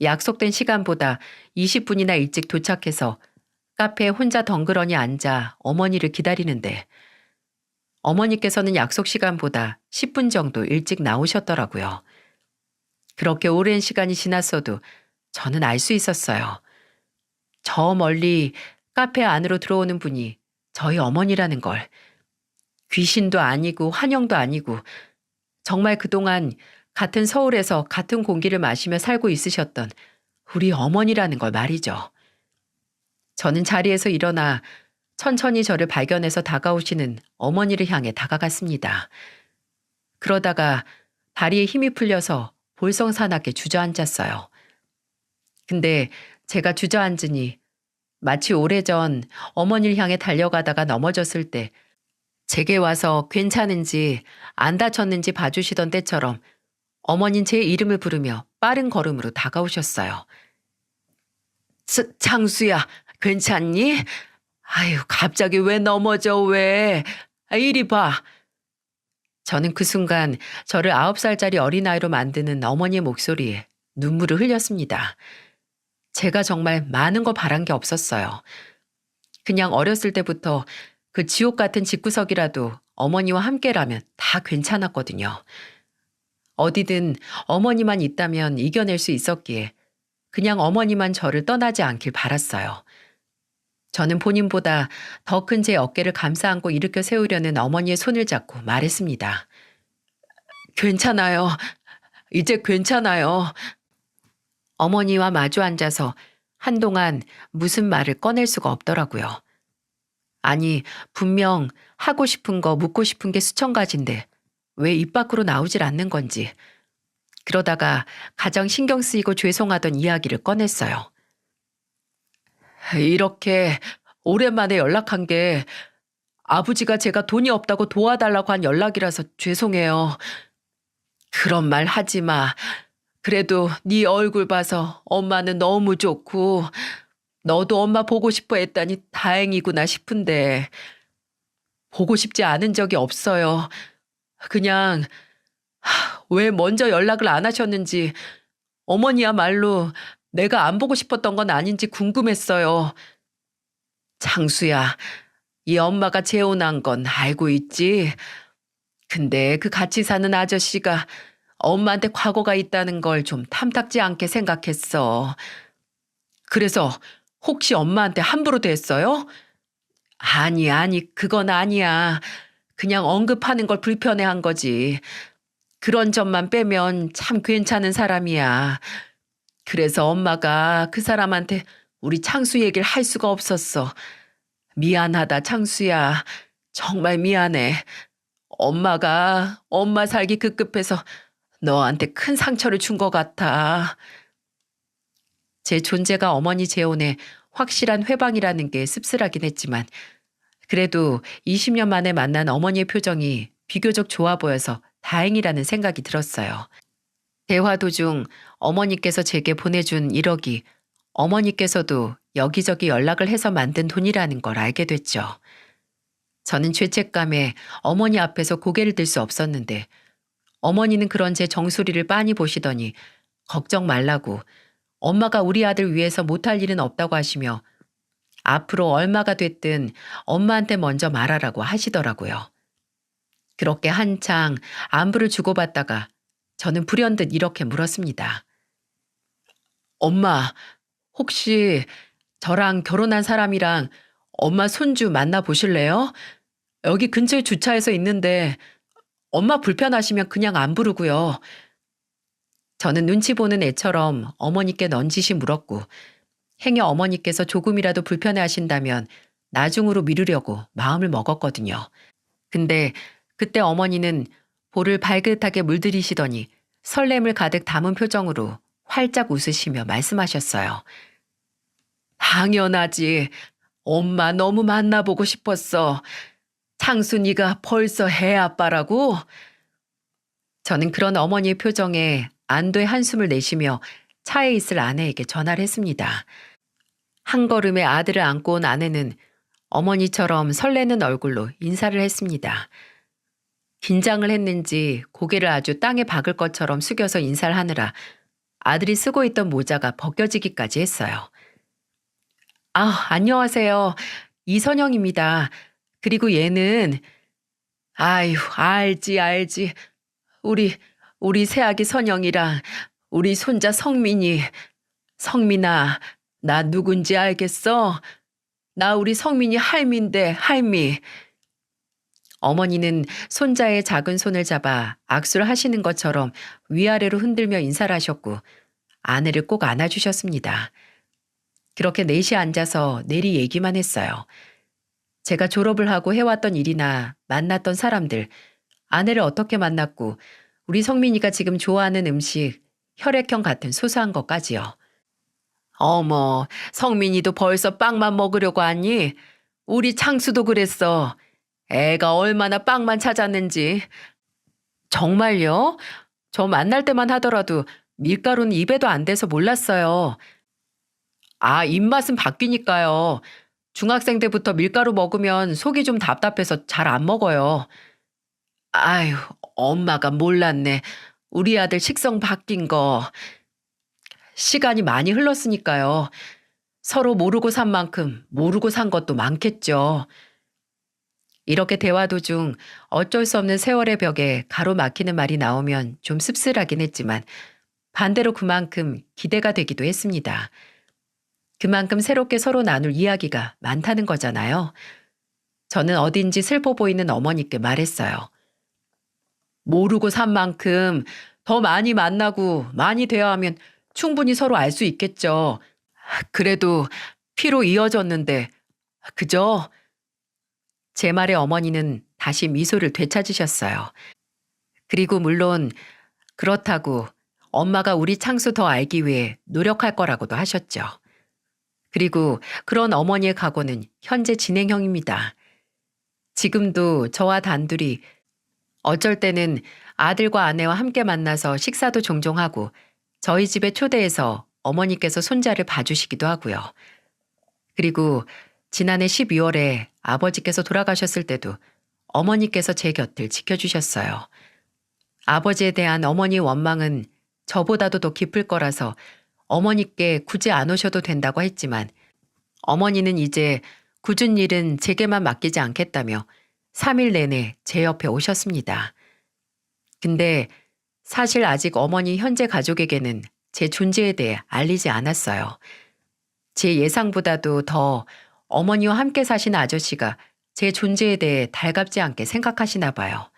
약속된 시간보다 20분이나 일찍 도착해서 카페에 혼자 덩그러니 앉아 어머니를 기다리는데 어머니께서는 약속 시간보다 10분 정도 일찍 나오셨더라고요. 그렇게 오랜 시간이 지났어도 저는 알 수 있었어요. 저 멀리 카페 안으로 들어오는 분이 저희 어머니라는 걸. 귀신도 아니고 환영도 아니고 정말 그동안 같은 서울에서 같은 공기를 마시며 살고 있으셨던 우리 어머니라는 걸 말이죠. 저는 자리에서 일어나 천천히 저를 발견해서 다가오시는 어머니를 향해 다가갔습니다. 그러다가 다리에 힘이 풀려서 볼썽사납게 주저앉았어요. 근데 제가 주저앉으니 마치 오래전 어머니를 향해 달려가다가 넘어졌을 때 제게 와서 괜찮은지 안 다쳤는지 봐주시던 때처럼 어머닌 제 이름을 부르며 빠른 걸음으로 다가오셨어요. 창수야, 괜찮니? 아유, 갑자기 왜 넘어져, 왜? 이리 봐. 저는 그 순간 저를 9살짜리 어린아이로 만드는 어머니의 목소리에 눈물을 흘렸습니다. 제가 정말 많은 거 바란 게 없었어요. 그냥 어렸을 때부터 그 지옥 같은 집구석이라도 어머니와 함께라면 다 괜찮았거든요. 어디든 어머니만 있다면 이겨낼 수 있었기에 그냥 어머니만 저를 떠나지 않길 바랐어요. 저는 본인보다 더 큰 제 어깨를 감싸 안고 일으켜 세우려는 어머니의 손을 잡고 말했습니다. 괜찮아요. 이제 괜찮아요. 어머니와 마주 앉아서 한동안 무슨 말을 꺼낼 수가 없더라고요. 아니, 분명 하고 싶은 거 묻고 싶은 게 수천 가지인데 왜 입 밖으로 나오질 않는 건지. 그러다가 가장 신경 쓰이고 죄송하던 이야기를 꺼냈어요. 이렇게 오랜만에 연락한 게 아버지가 제가 돈이 없다고 도와달라고 한 연락이라서 죄송해요. 그런 말 하지 마. 그래도 네 얼굴 봐서 엄마는 너무 좋고 너도 엄마 보고 싶어 했다니 다행이구나 싶은데 보고 싶지 않은 적이 없어요. 그냥 왜 먼저 연락을 안 하셨는지 어머니야말로 내가 안 보고 싶었던 건 아닌지 궁금했어요. 장수야, 이 엄마가 재혼한 건 알고 있지? 근데 그 같이 사는 아저씨가 엄마한테 과거가 있다는 걸 좀 탐탁지 않게 생각했어. 그래서 혹시 엄마한테 함부로 됐어요? 아니, 그건 아니야. 그냥 언급하는 걸 불편해한 거지. 그런 점만 빼면 참 괜찮은 사람이야. 그래서 엄마가 그 사람한테 우리 창수 얘기를 할 수가 없었어. 미안하다, 창수야. 정말 미안해. 엄마가 엄마 살기 급급해서 너한테 큰 상처를 준 것 같아. 제 존재가 어머니 재혼에 확실한 회방이라는 게 씁쓸하긴 했지만 그래도 20년 만에 만난 어머니의 표정이 비교적 좋아 보여서 다행이라는 생각이 들었어요. 대화 도중 어머니께서 제게 보내준 1억이 어머니께서도 여기저기 연락을 해서 만든 돈이라는 걸 알게 됐죠. 저는 죄책감에 어머니 앞에서 고개를 들 수 없었는데 어머니는 그런 제 정수리를 빤히 보시더니 걱정 말라고 엄마가 우리 아들 위해서 못할 일은 없다고 하시며 앞으로 얼마가 됐든 엄마한테 먼저 말하라고 하시더라고요. 그렇게 한창 안부를 주고받다가 저는 불현듯 이렇게 물었습니다. 엄마, 혹시 저랑 결혼한 사람이랑 엄마 손주 만나 보실래요? 여기 근처에 주차해서 있는데 엄마 불편하시면 그냥 안 부르고요. 저는 눈치 보는 애처럼 어머니께 넌지시 물었고 행여 어머니께서 조금이라도 불편해하신다면 나중으로 미루려고 마음을 먹었거든요. 근데 그때 어머니는 볼을 발긋하게 물들이시더니 설렘을 가득 담은 표정으로 활짝 웃으시며 말씀하셨어요. 당연하지. 엄마 너무 만나보고 싶었어. 창순이가 벌써 애 아빠라고? 저는 그런 어머니의 표정에 안도의 한숨을 내쉬며 차에 있을 아내에게 전화를 했습니다. 한 걸음에 아들을 안고 온 아내는 어머니처럼 설레는 얼굴로 인사를 했습니다. 긴장을 했는지 고개를 아주 땅에 박을 것처럼 숙여서 인사를 하느라 아들이 쓰고 있던 모자가 벗겨지기까지 했어요. 아, 안녕하세요. 이선영입니다. 그리고 얘는, 아유, 알지. 우리, 우리 새아기 선영이랑 우리 손자 성민이. 성민아, 나 누군지 알겠어? 나 우리 성민이 할미인데, 할미. 어머니는 손자의 작은 손을 잡아 악수를 하시는 것처럼 위아래로 흔들며 인사를 하셨고 아내를 꼭 안아주셨습니다. 그렇게 넷이 앉아서 내리 얘기만 했어요. 제가 졸업을 하고 해왔던 일이나 만났던 사람들, 아내를 어떻게 만났고 우리 성민이가 지금 좋아하는 음식, 혈액형 같은 소소한 것까지요. 어머, 성민이도 벌써 빵만 먹으려고 하니? 우리 창수도 그랬어. 애가 얼마나 빵만 찾았는지. 정말요? 저 만날 때만 하더라도 밀가루는 입에도 안 대서 몰랐어요. 아, 입맛은 바뀌니까요. 중학생 때부터 밀가루 먹으면 속이 좀 답답해서 잘 안 먹어요. 아유, 엄마가 몰랐네. 우리 아들 식성 바뀐 거. 시간이 많이 흘렀으니까요. 서로 모르고 산 만큼 모르고 산 것도 많겠죠. 이렇게 대화 도중 어쩔 수 없는 세월의 벽에 가로막히는 말이 나오면 좀 씁쓸하긴 했지만 반대로 그만큼 기대가 되기도 했습니다. 그만큼 새롭게 서로 나눌 이야기가 많다는 거잖아요. 저는 어딘지 슬퍼 보이는 어머니께 말했어요. 모르고 산 만큼 더 많이 만나고 많이 대화하면 충분히 서로 알 수 있겠죠. 그래도 피로 이어졌는데, 그죠? 제 말에 어머니는 다시 미소를 되찾으셨어요. 그리고 물론 그렇다고 엄마가 우리 창수 더 알기 위해 노력할 거라고도 하셨죠. 그리고 그런 어머니의 각오는 현재 진행형입니다. 지금도 저와 단둘이 어쩔 때는 아들과 아내와 함께 만나서 식사도 종종 하고 저희 집에 초대해서 어머니께서 손자를 봐주시기도 하고요. 그리고 지난해 12월에 아버지께서 돌아가셨을 때도 어머니께서 제 곁을 지켜주셨어요. 아버지에 대한 어머니의 원망은 저보다도 더 깊을 거라서 어머니께 굳이 안 오셔도 된다고 했지만 어머니는 이제 굳은 일은 제게만 맡기지 않겠다며 3일 내내 제 옆에 오셨습니다. 근데 사실 아직 어머니 현재 가족에게는 제 존재에 대해 알리지 않았어요. 제 예상보다도 더 어머니와 함께 사시는 아저씨가 제 존재에 대해 달갑지 않게 생각하시나 봐요.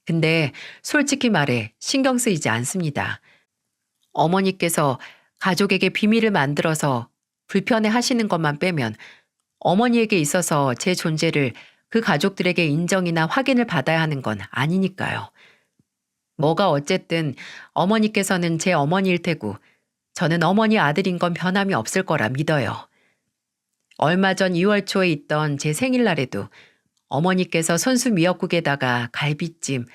근데 솔직히 말해 신경 쓰이지 않습니다. 어머니께서 가족에게 비밀을 만들어서 불편해 하시는 것만 빼면 어머니에게 있어서 제 존재를 그 가족들에게 인정이나 확인을 받아야 하는 건 아니니까요. 뭐가 어쨌든 어머니께서는 제 어머니일 테고 저는 어머니 아들인 건 변함이 없을 거라 믿어요. 얼마 전 2월 초에 있던 제 생일날에도 어머니께서 손수 미역국에다가 갈비찜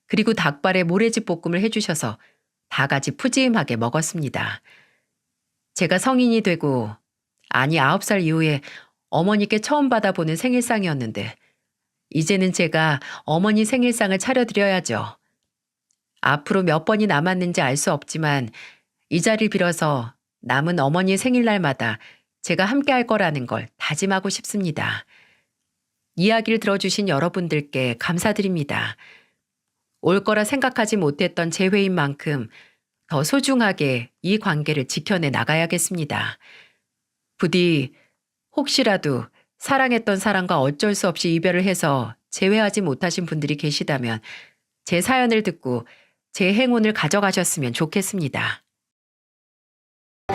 그리고 닭발에 모래집 볶음을 해주셔서 다 같이 푸짐하게 먹었습니다. 제가 성인이 되고 아니 9살 이후에 어머니께 처음 받아보는 생일상이었는데 이제는 제가 어머니 생일상을 차려드려야죠. 앞으로 몇 번이 남았는지 알 수 없지만 이 자리를 빌어서 남은 어머니의 생일날마다 제가 함께 할 거라는 걸 다짐하고 싶습니다. 이야기를 들어주신 여러분들께 감사드립니다. 올 거라 생각하지 못했던 재회인 만큼 더 소중하게 이 관계를 지켜내 나가야겠습니다. 부디 혹시라도 사랑했던 사람과 어쩔 수 없이 이별을 해서 재회하지 못하신 분들이 계시다면 제 사연을 듣고 제 행운을 가져가셨으면 좋겠습니다.